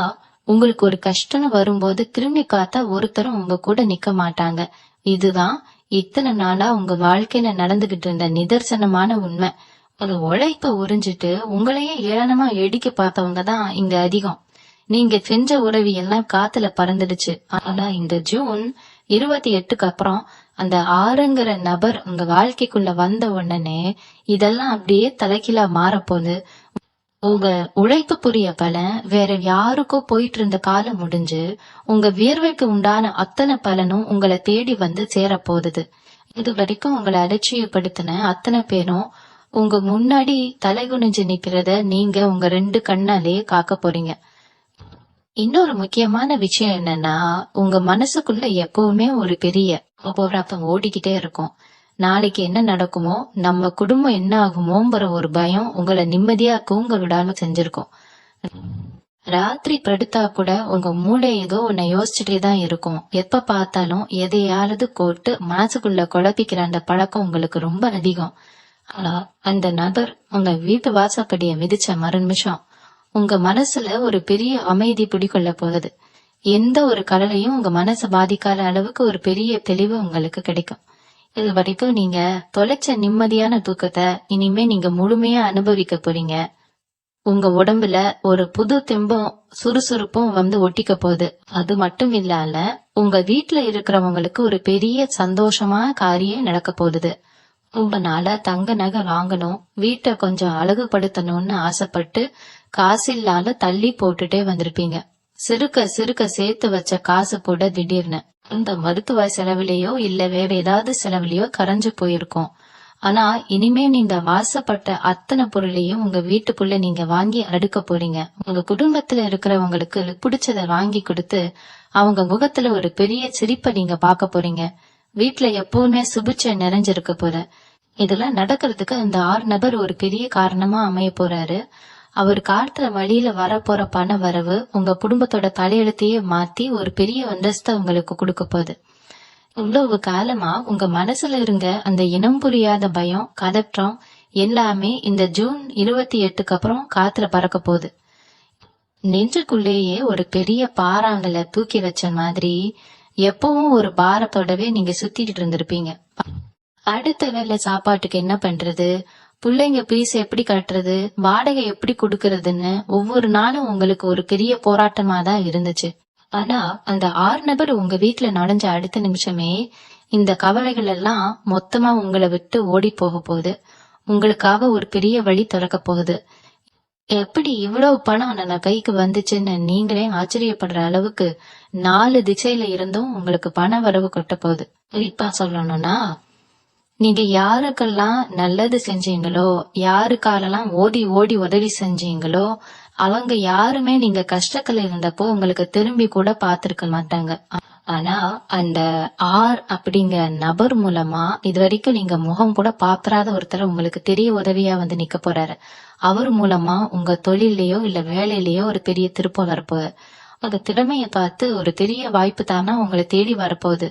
உங்களுக்கு ஒரு கஷ்டம் வரும்போது திரும்பி காத்தா ஒருத்தரும் உங்க கூட நிக்க மாட்டாங்க. இதுதான் இத்தனை நாளா உங்க வாழ்க்கையில நடந்துகிட்டு இருந்த நிதர்சனமான உண்மை. ஒரு உழைப்ப உறிஞ்சிட்டு உங்களையே ஏளனமா எடிக்க பார்த்தவங்க தான் இங்க அதிகம். நீங்க செஞ்ச உதவி எல்லாம் காத்துல பறந்துடுச்சு. ஆனா இந்த ஜூன் 28க்கு அப்புறம் அந்த ஆறுங்கிற நபர் உங்க வாழ்க்கைக்குள்ள வந்த உடனே இதெல்லாம் அப்படியே தலைகீழா மாறப்போகுது. உங்க உழைப்பு புரிய பலன் வேற யாருக்கோ போயிட்டு இருந்த காலம் முடிஞ்சு உங்க வியர்வைக்கு உண்டான அத்தனை பலனும் உங்களை தேடி வந்து சேரப்போகுது. இது வரைக்கும் உங்களை அலட்சியப்படுத்தின அத்தனை பேரும் உங்க முன்னாடி தலை குனிஞ்சு நிக்கிறத நீங்க உங்க 2 கண்ணாலேயே காக்க போறீங்க. இன்னொரு முக்கியமான விஷயம் என்னன்னா உங்க மனசுக்குள்ள எப்பவுமே ஒரு பெரிய போராட்டம் ஓடிக்கிட்டே இருக்கும். நாளைக்கு என்ன நடக்குமோ, நம்ம குடும்பம் என்ன ஆகுமோங்கிற ஒரு பயம் உங்களை நிம்மதியா தூங்க விடாம செஞ்சிருக்கும். ராத்திரி படுத்தா கூட உங்க மூளை ஏதோ உன்னை யோசிச்சுட்டே தான் இருக்கும். எப்ப பார்த்தாலும் எதையாவது போட்டு மனசுக்குள்ள குழப்பிக்கிற அந்த பழக்கம் உங்களுக்கு ரொம்ப அதிகம். ஆனா அந்த நபர் உங்க வீட்டு வாசப்படிய மிதிச்ச மறு நிமிஷம் உங்க மனசுல ஒரு பெரிய அமைதி பிடிக்கொள்ள போகுது. எந்த ஒரு கவலையும் உங்க மனசை பாதிக்காத அளவுக்கு ஒரு பெரிய தெளிவு உங்களுக்கு கிடைக்கும். இது வரைக்கும் நீங்க தொலைச்ச நிம்மதியான தூக்கத்தை இனிமே நீங்க முழுமையா அனுபவிக்க போறீங்க. உங்க உடம்புல ஒரு புது தெம்பும் சுறுசுறுப்பும் வந்து ஒட்டிக்க போகுது. அது மட்டும் இல்லாம உங்க வீட்டுல இருக்கிறவங்களுக்கு ஒரு பெரிய சந்தோஷமா காரியம் நடக்க போகுது. ரொம்ப நாளா தங்க நகை வாங்கணும், வீட்டை கொஞ்சம் அழகுபடுத்தணும்னு ஆசைப்பட்டு காசில்லாத தள்ளி போட்டுட்டே வந்திருப்பீங்க. சிறுக்க சிறுக்க சேர்த்து வச்ச காசு கூட திடீர்னு இந்த மருத்துவ செலவுலயோ இல்ல வேற ஏதாவது செலவுலயோ கரைஞ்சு போயிருக்கும். ஆனா இனிமே நீங்க வாசப்பட்ட அத்தனை பொருளையும் உங்க வீட்டுக்குள்ள நீங்க வாங்கி அடுக்க போறீங்க. உங்க குடும்பத்துல இருக்கிறவங்களுக்கு பிடிச்சத வாங்கி கொடுத்து அவங்க முகத்துல ஒரு பெரிய சிரிப்பை நீங்க பாக்க போறீங்க. வீட்டுல எப்பவுமே சுபிட்சை நிறைஞ்சிருக்க போற. இதெல்லாம் நடக்கிறதுக்கு அந்த 6 நபர் ஒரு பெரிய காரணமா அமைய போறாரு. அவர் காட்டுற வழியில வரப்போற பண வரவு உங்க குடும்பத்தோட தலையெழுத்தையே மாத்தி ஒரு பெரிய அந்தஸ்தை உங்களுக்கு கொடுக்க போகுது. இவ்வளவு காலமா உங்க மனசுல இருந்த அந்த இனம் புரியாத பயம், கதற்றம் எல்லாமே இந்த ஜூன் 28க்கு அப்புறம் காத்துல பறக்க போகுது. நெஞ்சுக்குள்ளேயே ஒரு பெரிய பாறாங்கல தூக்கி வச்ச மாதிரி எப்பவும் ஒரு பாரத்தோடவே நீங்க சுத்திட்டு இருந்திருப்பீங்க. அடுத்த வேளை சாப்பாட்டுக்கு என்ன பண்றது, பிள்ளைங்க பீஸ் எப்படி கட்டுறது, வாடகை எப்படி கொடுக்கறதுன்னு ஒவ்வொரு நாளும் உங்களுக்கு ஒரு பெரிய போராட்டமா தான் இருந்துச்சு. ஆனா அந்த 6 நபர் உங்க வீட்டுல நுழைஞ்ச அடுத்த நிமிஷமே இந்த கவலைகள் எல்லாம் மொத்தமா உங்களை விட்டு ஓடி போக போகுது. உங்களுக்காக ஒரு பெரிய வழி திறக்க போகுது. எப்படி இவ்வளவு பணம் நம்ம கைக்கு வந்துச்சுன்னு நீங்களே ஆச்சரியப்படுற அளவுக்கு 4 திசையில இருந்தும் உங்களுக்கு பண வரவு கொட்ட போகுது. குறிப்பா சொல்லணும்னா, நீங்க யாருக்கெல்லாம் நல்லது செஞ்சீங்களோ, யாருக்காரெல்லாம் ஓடி ஓடி உதவி செஞ்சீங்களோ, அவங்க யாருமே நீங்க கஷ்டத்துல இருந்தப்போ உங்களுக்கு திரும்பி கூட பாத்திருக்க மாட்டாங்க. ஆனா அந்த அப்படிங்கிற நபர் மூலமா இது வரைக்கும் நீங்க முகம் கூட பாத்திராத ஒருத்தர் உங்களுக்கு பெரிய உதவியா வந்து நிக்க போறாரு. அவர் மூலமா உங்க தொழிலையோ இல்ல வேலையிலயோ ஒரு பெரிய திருப்பம் வரப்போகுது. அந்த திறமைய பார்த்து ஒரு பெரிய வாய்ப்பு தானா உங்களை தேடி வரப்போகுது.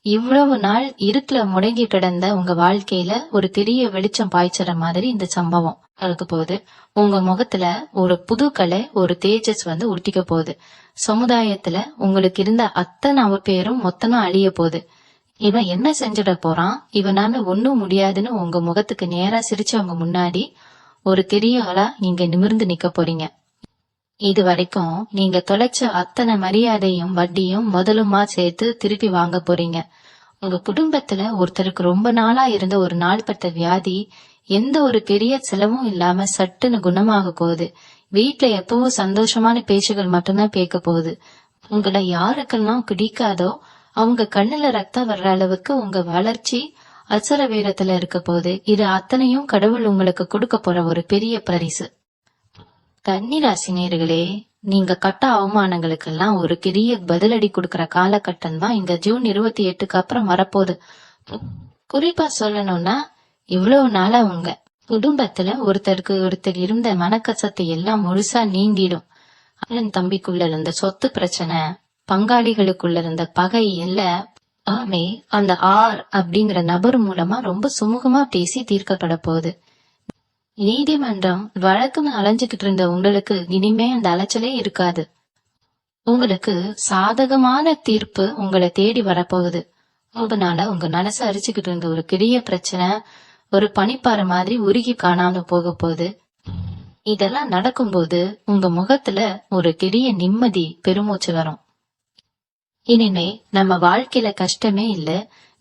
இவ்வளவு நாள் இருட்டுல முடங்கி கிடந்த உங்க வாழ்க்கையில ஒரு பெரிய வெளிச்சம் பாய்ச்சற மாதிரி இந்த சம்பவம் கலக்க போகுது. உங்க முகத்துல ஒரு புது கலை, ஒரு தேஜஸ் வந்து உடுத்திக்க போகுது. சமுதாயத்துல உங்களுக்கு இருந்த அத்தனை அவப்பேரும் மொத்தமா அழிய போகுது. இவன் என்ன செஞ்சிட போறான், இவனால ஒண்ணும் முடியாதுன்னு உங்க முகத்துக்கு நேரா சிரிச்சவங்க முன்னாடி ஒரு பெரிய ஆளா நீங்க நிமிர்ந்து நிக்க போறீங்க. இது வரைக்கும் நீங்க தொலைச்ச அத்தனை மரியாதையும் வட்டியும் முதலுமா சேர்த்து திருப்பி வாங்க போறீங்க. உங்க குடும்பத்துல ஒருத்தருக்கு ரொம்ப நாளா இருந்த ஒரு நாள்பட்ட வியாதி எந்த ஒரு பெரிய செலவும் இல்லாம சட்டுன்னு குணமாக போகுது. வீட்டுல எப்பவும் சந்தோஷமான பேச்சுகள் மட்டும்தான் கேட்க போகுது. உங்களை யாருக்கெல்லாம் பிடிக்காதோ அவங்க கண்ணுல ரத்தம் வர்ற அளவுக்கு உங்க வளர்ச்சி அசுர வீரத்துல இருக்க போகுது. இது அத்தனையும் கடவுள் உங்களுக்கு கொடுக்க போற ஒரு பெரிய பரிசு. கன்னிராசினியர்களே, நீங்க கட்ட அவமானங்களுக்கெல்லாம் ஒரு பெரிய பதிலடி கொடுக்கற காலகட்டம் தான் இந்த ஜூன் 28க்கு அப்புறம் வரப்போகுது. குறிப்பா சொல்லணும்னா, இவ்வளவு நாளா உங்க குடும்பத்துல ஒருத்தருக்கு ஒருத்தர் இருந்த மனக்கசத்தை எல்லாம் முழுசா நீங்கிடும். அண்ணன் தம்பிக்குள்ள இருந்த சொத்து பிரச்சனை, பங்காளிகளுக்குள்ள இருந்த பகை எல்லாமே அந்த அப்படிங்கிற நபர் மூலமா ரொம்ப சுமூகமா பேசி தீர்க்கப்பட போகுது. நீதிமன்றம் வழக்குன்னு அலைஞ்சுக்கிட்டு இருந்த உங்களுக்கு இனிமே அந்த அலைச்சலே இருக்காது. உங்களுக்கு சாதகமான தீர்ப்பு உங்களை தேடி வரப்போகுது. அதனால உங்க மனசை அரிச்சுக்கிட்டு இருந்த ஒரு பெரிய பிரச்சனை ஒரு பனிப்பாறை மாதிரி உருகி காணாம போக போகுது. இதெல்லாம் நடக்கும்போது உங்க முகத்துல ஒரு பெரிய நிம்மதி பெருமூச்சு வரும். இனிமே நம்ம வாழ்க்கையில கஷ்டமே இல்ல,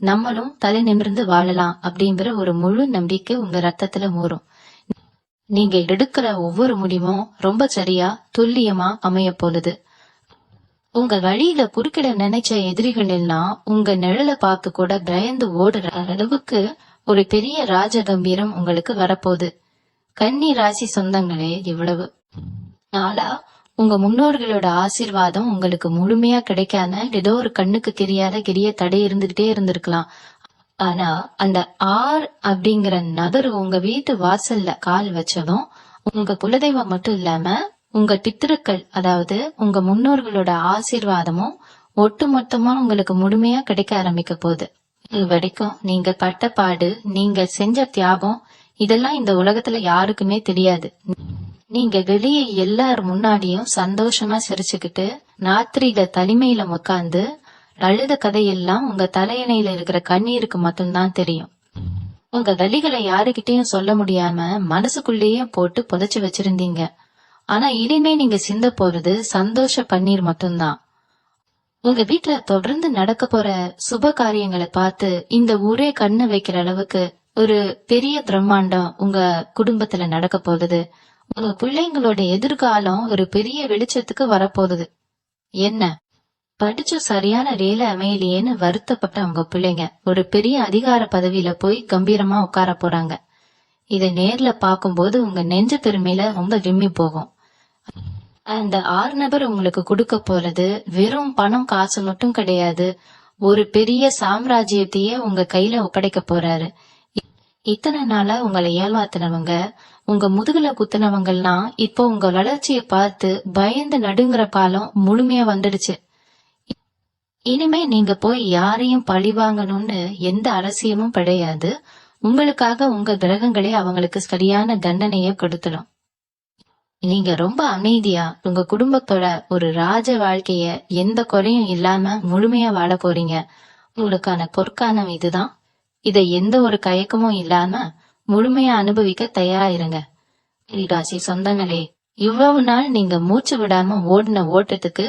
நம்மளும் தலை நிமிர்ந்து வாழலாம் அப்படிங்கிற ஒரு முழு நம்பிக்கை உங்க ரத்தத்துல ஊறும். நீங்க எடுக்கிற ஒவ்வொரு முடிவும் ரொம்ப சரியா துல்லியமா அமைய போகுது. உங்க வழியில குறுக்கிட நினைச்ச எதிரிகள் எல்லாம் உங்க நிழலை பார்த்து கூட பயந்து ஓடுற அளவுக்கு ஒரு பெரிய ராஜ கம்பீரம் உங்களுக்கு வரப்போகுது. கன்னி ராசி சொந்தங்களே, இவ்வளவு நாளா உங்க முன்னோர்களோட ஆசீர்வாதம் உங்களுக்கு முழுமையா கிடைக்காம ஏதோ ஒரு கண்ணுக்கு தெரியாத பெரிய தடை இருந்துகிட்டே இருந்திருக்கலாம். ஆனா அந்த அப்படிங்கிற நபர் உங்க வீட்டு வாசல்ல கால் வச்சதும் உங்க குலதெய்வம் மட்டும் இல்லாம உங்க பித்திருக்கள், அதாவது உங்க முன்னோர்களோட ஆசீர்வாதமும் ஒட்டுமொத்தமா உங்களுக்கு முழுமையா கிடைக்க ஆரம்பிக்க போகுது. இது வரைக்கும் நீங்க பட்ட பாடு, நீங்க செஞ்ச தியாகம் இதெல்லாம் இந்த உலகத்துல யாருக்குமே தெரியாது. நீங்க வெளியே எல்லார் முன்னாடியும் சந்தோஷமா சிரிச்சுக்கிட்டு ராத்திரியில தனிமையில உட்கார்ந்து அழுத கதையெல்லாம் உங்க தலையணையில இருக்கிற கண்ணீருக்கு மட்டும்தான் தெரியும். உங்க வலிகளை யாருகிட்டயும் சொல்ல முடியாம மனசுக்குள்ளேயே போட்டு புதைச்சு வச்சிருந்தீங்க. ஆனா இனிமே நீங்க சிந்த போறது சந்தோஷ கண்ணீர் மட்டும்தான். உங்க வீட்டுல தொடர்ந்து நடக்க போற சுப காரியங்களை பார்த்து இந்த ஊரே கண்ணு வைக்கிற அளவுக்கு ஒரு பெரிய பிரம்மாண்டம் உங்க குடும்பத்துல நடக்க போகுது. உங்க பிள்ளைங்களோட எதிர்காலம் ஒரு பெரிய வெளிச்சத்துக்கு வரப்போகுது. என்ன படிச்சு சரியான வேலை அமையலையேன்னு வருத்தப்பட்ட உங்க பிள்ளைங்க ஒரு பெரிய அதிகார பதவியில போய் கம்பீரமா உட்கார போறாங்க. இதை நேர்ல பாக்கும்போது உங்க நெஞ்ச பெருமையில ரொம்ப விம்மி போகும். அந்த 6 நபர் உங்களுக்கு கொடுக்க போறது வெறும் பணம் காசு மட்டும் கிடையாது, ஒரு பெரிய சாம்ராஜ்யத்தையே உங்க கையில ஒப்படைக்க போறாரு. இத்தனை நாளா உங்களை ஏமாத்தினவங்க, உங்க முதுகுல குத்துனவங்கெல்லாம் இப்போ உங்க வளர்ச்சியை பார்த்து பயந்து நடுங்குற காலம் முழுமையா வந்துடுச்சு. இனிமே நீங்க போய் யாரையும் பழி வாங்கணும்னு எந்த அவசியமும் கிடையாது. உங்களுக்காக உங்க கிரகங்களே அவங்களுக்கு சரியான தண்டனைய கொடுத்துடும். நீங்க ரொம்ப அமைதியா உங்க குடும்பத்தோட ஒரு ராஜ வாழ்க்கைய எந்த குறையும் இல்லாம முழுமையா வாழ போறீங்க. உங்களுக்கான பொற்காலம் இதுதான். இதை எந்த ஒரு கயக்கமும் இல்லாம முழுமையா அனுபவிக்க தயாராயிருங்க. ராசி சொந்தங்களே, இவ்வளவு நாள் நீங்க மூச்சு விடாம ஓடின ஓட்டத்துக்கு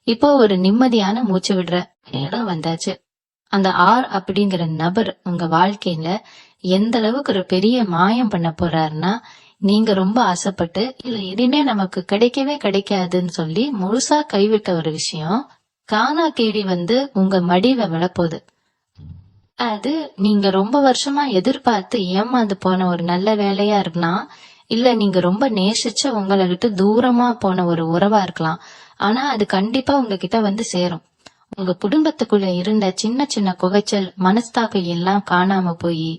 இப்போ ஒரு நிம்மதியான மூச்சு விடுற இடம் வந்தாச்சு. அந்த அப்படிங்கிற நபர் உங்க வாழ்க்கையில எந்த அளவுக்கு ஒரு பெரிய மாயம் பண்ண போறாருன்னா, நீங்க ரொம்ப ஆசைப்பட்டு இல்ல இனிமே நமக்கு கிடைக்கவே கிடைக்காதுன்னு சொல்லி முழுசா கைவிட்ட ஒரு விஷயம் காணா கேடி வந்து உங்க மடியில விழப்போகுது. அது நீங்க ரொம்ப வருஷமா எதிர்பார்த்து ஏமாந்து போன ஒரு நல்ல வேலையா இருக்கலாம், இல்ல நீங்க ரொம்ப நேசிச்ச உங்களை விட்டு தூரமா போன ஒரு உறவா இருக்கலாம். ஆனா அது கண்டிப்பா உங்ககிட்ட வந்து சேரும். உங்க குடும்பத்துக்குள்ள இருந்த சின்ன சின்ன குகைச்சல் மனஸ்தாபம் எல்லாம் காணாம போய்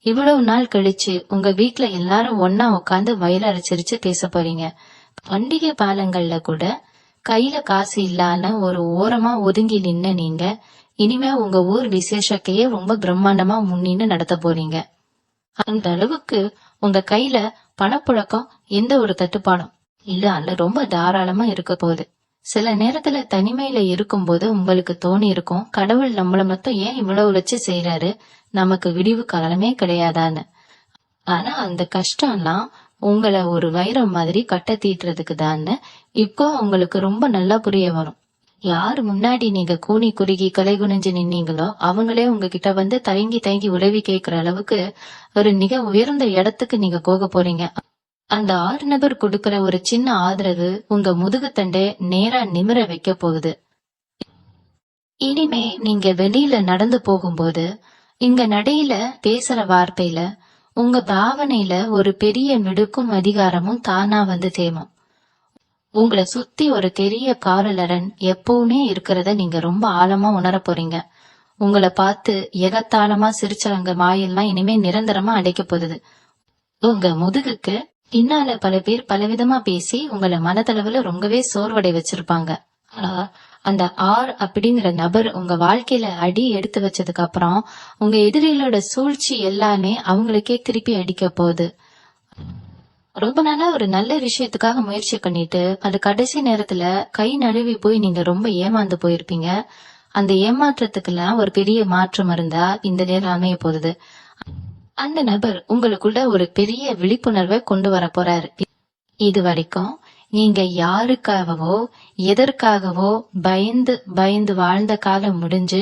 இவ்வளவு நாள் கழிச்சு உங்க வீட்டுல எல்லாரும் ஒன்னா உட்காந்து வயிறார சிரிச்சு பேச போறீங்க. பண்டிகை பாலங்கள்ல கூட கையில காசு இல்லாம ஒரு ஓரமா ஒதுங்கி நின்ன நீங்க இனிமே உங்க ஊர் விசேஷத்தையே ரொம்ப பிரம்மாண்டமா முன்னின்னு நடத்த போறீங்க. அந்த அளவுக்கு உங்க கையில பணப்புழக்கம் எந்த ஒரு தட்டுப்பாடும் இல்ல ரொம்ப தாராளமா இருக்க போகுது. சில நேரத்துல தனிமையில இருக்கும்போது உங்களுக்கு தோணி இருக்கும், கடவுள் நம்மள மட்டும் ஏன் இவ்வளவு வச்சு செய்யறாரு, நமக்கு விடிவு காலமே கிடையாதான்னு. ஆனா அந்த கஷ்டம்லாம் உங்களை ஒரு வைரம் மாதிரி கட்ட தீட்டுறதுக்கு தான்னு இப்போ உங்களுக்கு ரொம்ப நல்லா புரிய வரும். யாரு முன்னாடி நீங்க கூனி குறுகி கலை குனிஞ்சு நின்னீங்களோ அவங்களே உங்ககிட்ட வந்து தயங்கி தயங்கி உதவி கேட்கிற அளவுக்கு ஒரு மிக உயர்ந்த இடத்துக்கு நீங்க போக போறீங்க. அந்த 6 நபர் கொடுக்கிற ஒரு சின்ன ஆதரவு உங்க முதுகுத்தண்டை நேரா நிமிர வைக்க போகுது. இனிமே நீங்க வெளியில நடந்து போகும்போது இங்க நடையில பேசுற வார்த்தையில உங்க பாவனையில ஒரு பெரிய மிடுக்கும் அதிகாரமும் தானா வந்து தேமும். உங்களை சுத்தி ஒரு பெரிய காவலரன் எப்பவுமே இருக்கிறத நீங்க ரொம்ப ஆழமா உணர போறீங்க. உங்களை பார்த்து எகத்தாளமா சிரிச்சவங்க வாயெல்லாம் இனிமே நிரந்தரமா அடைக்க போகுது. உங்க முதுகுக்கு பின்னால பல பேர் பலவிதமா பேசி உங்களை மனதளவுல ரொம்பவே சோர்வடை வச்சிருப்பாங்க. ஆனா அந்த அப்படிங்கிற நபர் உங்க வாழ்க்கையில அடி எடுத்து வச்சதுக்கு அப்புறம் உங்க எதிரிகளோட சூழ்ச்சி எல்லாமே அவங்களுக்கே திருப்பி அடிக்க போகுது. ரொம்ப நாளா ஒரு நல்ல விஷயத்துக்காக முயற்சி பண்ணிட்டு அது கடைசி நேரத்துல கை நழுவி போய் நீங்க ரொம்ப ஏமாந்து போயிருப்பீங்க. அந்த ஏமாற்றத்துக்கெல்லாம் ஒரு பெரிய மாற்றம் இருந்தா இந்த நேரம் அமைய போகுது. அந்த நபர் உங்களுக்குள்ள ஒரு பெரிய விழிப்புணர்வை கொண்டு வர போறாரு. இது வரைக்கும் நீங்க யாருக்காகவோ எதற்காகவோ பயந்து பயந்து வாழ்ந்த காலம் முடிஞ்சு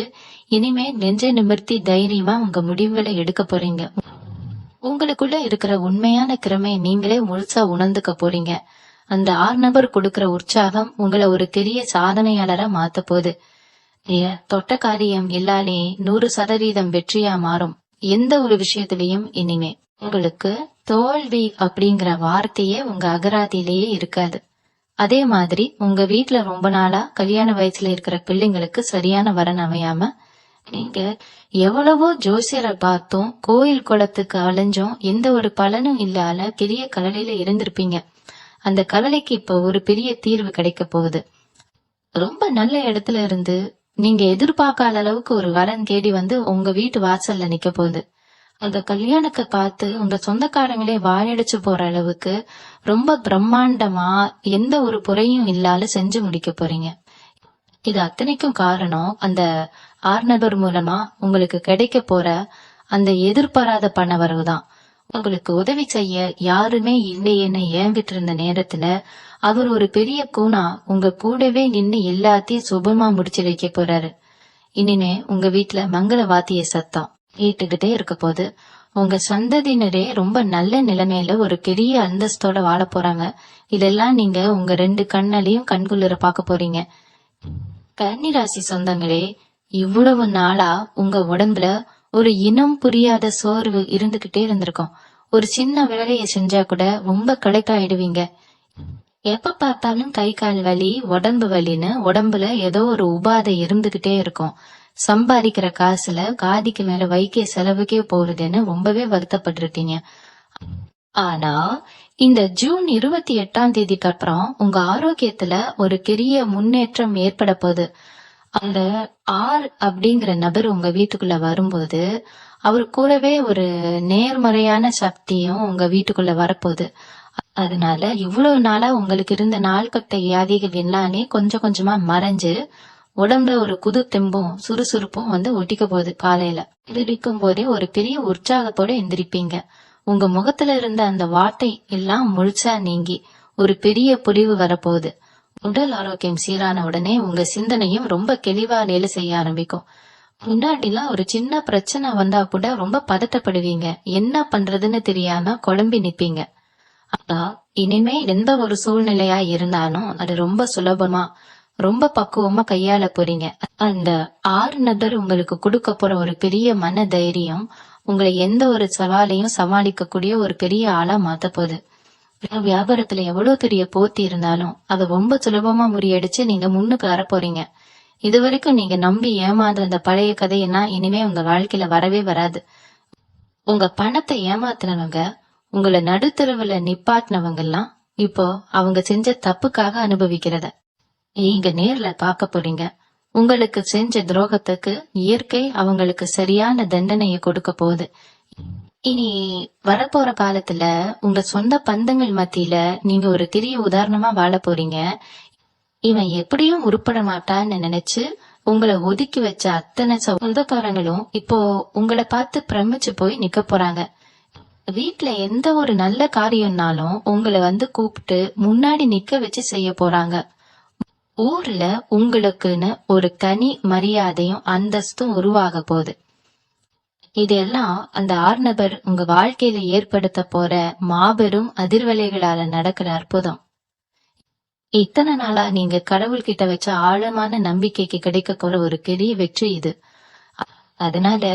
இனிமே நெஞ்ச நிமிர்த்தி தைரியமா உங்க முடிவுகளை எடுக்க போறீங்க. உங்களுக்குள்ள இருக்கிற உண்மையான திறமை நீங்களே முழுசா உணர்ந்துக்க போறீங்க. அந்த 6 நபர் கொடுக்கிற உற்சாகம் உங்களை ஒரு பெரிய சாதனையாளரா மாத்த போகுது. தொட்ட காரியம் எல்லாலே 100% வெற்றியா மாறும். எந்த ஒரு விஷயத்திலையும் இனிமே உங்களுக்கு தோல்வி அப்படிங்கிற வார்த்தையே உங்க அகராதியிலேயே இருக்காது. அதே மாதிரி உங்க வீட்டுல ரொம்ப நாளா கல்யாண வயசுல இருக்கிற பிள்ளைங்களுக்கு சரியான வரன் அமையாம நீங்க எவ்வளவோ ஜோசியரை பார்த்தும் கோயில் குளத்துக்கு அலைஞ்சும் எந்த ஒரு பலனும் இல்லாத பெரிய கவலையில இருந்திருப்பீங்க. அந்த கவலைக்கு இப்ப ஒரு பெரிய தீர்வு கிடைக்க போகுது. ரொம்ப நல்ல இடத்துல இருந்து நீங்க எதிர்பார்க்காத அளவுக்கு ஒரு வரன் தேடி வந்து உங்க வீட்டு வாசல்ல நிக்க போகுது. அந்த கல்யாணத்தை பார்த்து உங்க சொந்தக்காரங்களே வாயடிச்சு போற அளவுக்கு ரொம்ப பிரம்மாண்டமா எந்த ஒரு குறையும் இல்லாத செஞ்சு முடிக்க போறீங்க. இது அத்தனைக்கும் காரணம் அந்த 6 நபர் மூலமா உங்களுக்கு கிடைக்க போற அந்த எதிர்பாராத பண வரவுதான். உங்களுக்கு உதவி செய்ய யாருமே இல்லையேன்னு ஏங்கிட்டு இருந்த நேரத்துல அவர் ஒரு பெரிய கூணா உங்க கூடவே நின்னு எல்லாத்தையும் சுபமா முடிச்சு வைக்க போறாரு. இனிமே உங்க வீட்டுல மங்கள வாத்திய சத்தம் கேட்டுக்கிட்டே இருக்க போது உங்க சந்ததியினரே ரொம்ப நல்ல நிலைமையில ஒரு பெரிய அந்தஸ்தோட வாழ போறாங்க. இதெல்லாம் நீங்க உங்க 2 கண்ணாலையும் கண்குளிர பாக்க போறீங்க. கன்னிராசி சொந்தங்களே, இவ்வளவு நாளா உங்க உடம்புல ஒரு இனம் புரியாத சோர்வு இருந்துகிட்டே இருந்திருக்கும். ஒரு சின்ன வேலையை செஞ்சா கூட ரொம்ப களைக்காயிடுவீங்க. எப்ப பார்த்தாலும் கை கால் வலி உடம்பு வலின்னு உடம்புல ஏதோ ஒரு உபாதை இருந்துகிட்டே இருக்கும். சம்பாதிக்கிற காசுல காதிக்கு மேல வைக்கிய செலவுக்கே போகுதுன்னு ரொம்பவே வருத்தப்பட்டிருக்கீங்க. ஆனா இந்த ஜூன் 28ஆம் தேதிக்கு அப்புறம் உங்க ஆரோக்கியத்துல ஒரு பெரிய முன்னேற்றம் ஏற்பட போகுது. அந்த அப்படிங்கிற நபர் உங்க வீட்டுக்குள்ள வரும்போது அவர் கூடவே ஒரு நேர்மறையான சக்தியும் உங்க வீட்டுக்குள்ள வரப்போகுது. அதனால இவ்வளவு நாளா உங்களுக்கு இருந்த நாள்கட்ட வியாதிகள் எல்லாமே கொஞ்சம் கொஞ்சமா மறைஞ்சு உடம்புல ஒரு புது தெம்பும் சுறுசுறுப்பும் வந்து ஒட்டிக்க போகுது. காலையில எந்திரிக்கும் போதே ஒரு பெரிய உற்சாகத்தோட எந்திரிப்பீங்க. உங்க முகத்துல இருந்த அந்த வாட்டை எல்லாம் முழுசா நீங்கி ஒரு பெரிய பொலிவு வரப்போகுது. உடல் ஆரோக்கியம் சீரான உடனே உங்க சிந்தனையும் ரொம்ப தெளிவா வேலை செய்ய ஆரம்பிக்கும். முன்னாடிலாம் ஒரு சின்ன பிரச்சனை வந்தா கூட ரொம்ப பதட்டப்படுவீங்க. என்ன பண்றதுன்னு தெரியாம குழம்பி நிப்பீங்க. ஆனா இனிமே எந்த ஒரு சூழ்நிலையா இருந்தாலும் அது ரொம்ப சுலபமா ரொம்ப பக்குவமா கையாள போறீங்க. அந்த 6 நபர் உங்களுக்கு கொடுக்க போற ஒரு பெரிய மன தைரியம் உங்களை எந்த ஒரு சவாலையும் சமாளிக்க கூடிய ஒரு பெரிய ஆளா மாத்த போகுது. வியாபாரத்துல எவ்வளவு பெரிய போட்டி இருந்தாலும் அதை ரொம்ப சுலபமா முறியடிச்சு நீங்க முன்னுக்கு வர போறீங்க. இதுவரைக்கும் நீங்க நம்பி ஏமாந்த அந்த பழைய கதையெல்லாம் இனிமே உங்க வாழ்க்கையில வரவே வராது. உங்க பணத்தை ஏமாத்துனவங்க, உங்களை நடுத்தருவுல நிப்பாட்டினவங்க எல்லாம் இப்போ அவங்க செஞ்ச தப்புக்காக அனுபவிக்கிறத நீங்க நேர்ல பார்க்க போறீங்க. உங்களுக்கு செஞ்ச துரோகத்துக்கு இயற்கை அவங்களுக்கு சரியான தண்டனையை கொடுக்க போகுது. இனி வரப்போற காலத்துல உங்க சொந்த பந்தங்கள் மத்தியில நீங்க ஒரு பெரிய உதாரணமா வாழ போறீங்க. இவன் எப்படியும் உருப்பட மாட்டான்னு நினைச்சு உங்களை ஒதுக்கி வச்ச அத்தனை சொந்தக்காரங்களும் இப்போ உங்களை பார்த்து பிரமிச்சு போய் நிக்க போறாங்க. வீட்டுல எந்த ஒரு நல்ல காரியம்னாலும் உங்களை வந்து கூப்பிட்டு முன்னாடி நிக்க வச்சு செய்ய போறாங்க. ஊர்ல உங்களுக்குன்னு ஒரு தனி மரியாதையும் அந்தஸ்தும் உருவாக போகுது. இதெல்லாம் அந்த 6 நபர் உங்க வாழ்க்கையில ஏற்படுத்த போற மாபெரும் அதிர்வலைகளால நடக்கிற அற்புதம். இத்தனை நாளா நீங்க கடவுள்கிட்ட வச்ச ஆழமான நம்பிக்கைக்கு கிடைக்க போற ஒரு பெரிய வெற்றி இது. அதனால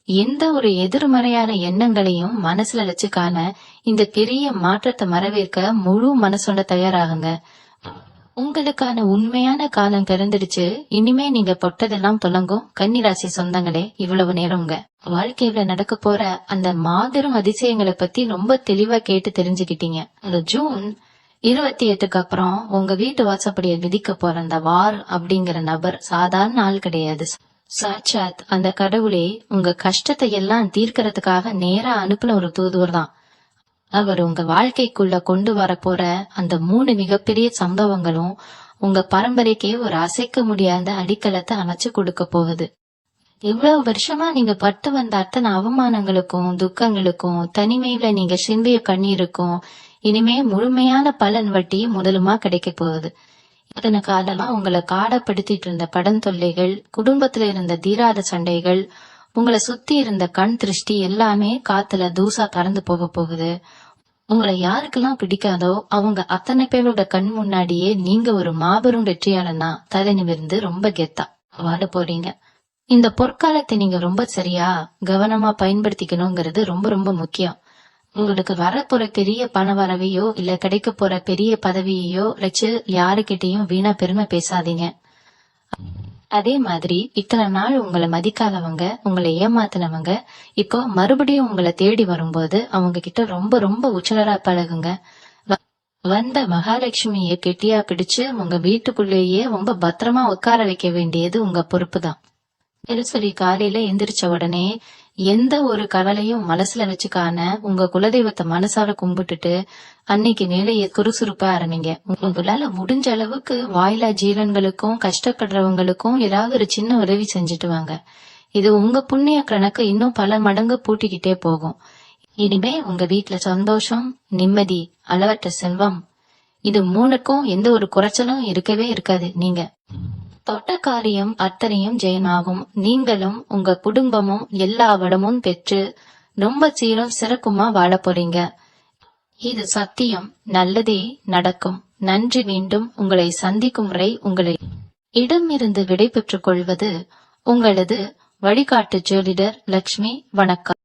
எந்த ஒரு எதிர்மறையான எண்ணங்களையும் மனசுல வச்சுக்கான இந்த பெரிய மாற்றத்தை வரவேற்க முழு மனசோட தயாராகுங்க. உங்களுக்கான உண்மையான காலம் பிறந்துடுச்சு. இனிமே நீங்க பொட்டதெல்லாம் தொடங்கும். கன்னிராசி சொந்தங்களே, இவ்வளவு நேரம்ங்க வாழ்க்கையில நடக்க போற அந்த மாபெரும் அதிசயங்களை பத்தி ரொம்ப தெளிவா கேட்டு தெரிஞ்சுக்கிட்டீங்க. அந்த ஜூன் 28க்கு அப்புறம் உங்க வீட்டு வாசப்படியை விதிக்க போற அந்த வார் அப்படிங்கிற நபர் சாதாரண ஆள் கிடையாது. சாட்சாத் அந்த கடவுளே உங்க கஷ்டத்தை எல்லாம் தீர்க்கறதுக்காக நேரா அனுப்புன ஒரு தூதுவர் தான். அவர் உங்க வாழ்க்கைக்குள்ள கொண்டு வர போற அந்த 3 மிகப்பெரிய சம்பவங்களும் உங்க பரம்பரைக்கே ஒரு அசைக்க முடியாத அடித்தளத்தை அமைச்சு கொடுக்க போகுது. இவ்வளவு வருஷமா நீங்க பட்டு வந்த அத்தனை அவமானங்களுக்கும் துக்கங்களுக்கும் தனிமையில நீங்க சிந்திய கண்ணீருக்கும் இனிமே முழுமையான பலன் வட்டி முதலுமா கிடைக்க போகுது. இத்தனை காலமா உங்களை காடப்படுத்திட்டு இருந்த படம் தொல்லைகள், குடும்பத்துல இருந்த தீராத சண்டைகள், உங்களை சுத்தி இருந்த கண் திருஷ்டி எல்லாமே காத்துல தூசா பறந்து போக போகுது. உங்களை யாருக்கெல்லாம் பிடிக்காதோ அவங்க அத்தனை பேரோட கண் முன்னாடியே நீங்க ஒரு மாபெரும் வெற்றியாளனா தலை நிமிர்ந்து ரொம்ப கெத்தா வாழ போறீங்க. இந்த பொற்காலத்தை நீங்க ரொம்ப சரியா கவனமா பயன்படுத்திக்கணுங்கிறது ரொம்ப ரொம்ப முக்கியம். உங்களுக்கு வரப்போற பெரிய பண வரவையோ இல்ல கிடைக்க போற பெரிய பதவியையோ வச்சு யாருக்கிட்டையும் வீணா பெருமை பேசாதீங்க. அதே மாதிரி இத்தனை நாள் உங்களை மதிக்காதவங்க, உங்களை ஏமாத்தினவங்க இப்போ மறுபடியும் உங்களை தேடி வரும்போது அவங்க கிட்ட ரொம்ப ரொம்ப உச்சலரா பழகுங்க. வந்த மகாலட்சுமிய கெட்டியா பிடிச்சு உங்க வீட்டுக்குள்ளேயே ரொம்ப பத்திரமா உட்கார வைக்க வேண்டியது உங்க பொறுப்பு தான். சொல்லி காலையில எந்திரிச்ச உடனே எந்த ஒரு கவலையும் மனசுல வச்சுக்கான உங்க குலதெய்வத்தை மனசார கும்பிட்டுட்டு அன்னைக்கு வேலையை சுறுசுறுப்பா ஆரம்பிங்க. உங்களால முடிஞ்ச அளவுக்கு வாயிலா ஜீவன்களுக்கும் கஷ்டப்படுறவங்களுக்கும் ஏதாவது ஒரு சின்ன உதவி செஞ்சுட்டு வாங்க. இது உங்க புண்ணிய கணக்கு இன்னும் பல மடங்கு பூட்டிக்கிட்டே போகும். இனிமே உங்க வீட்டுல சந்தோஷம், நிம்மதி, அளவற்ற செல்வம், இது 3க்கும் எந்த ஒரு குறைச்சலும் இருக்கவே இருக்காது. நீங்க தொட்ட காரியம் அத்தனையும் ஜெயமாகும். நீங்களும் உங்க குடும்பமும் எல்லா வளமும் பெற்று ரொம்ப சீரும் சிறக்குமா வாழ போறீங்க. இது சத்தியம். நல்லதே நடக்கும். நன்றி. மீண்டும் உங்களை சந்திக்கும் வரை உங்களை இடமிருந்து விடை பெற்றுக் கொள்வது உங்களது வழிகாட்டு ஜோதிடர் லட்சுமி. வணக்கம்.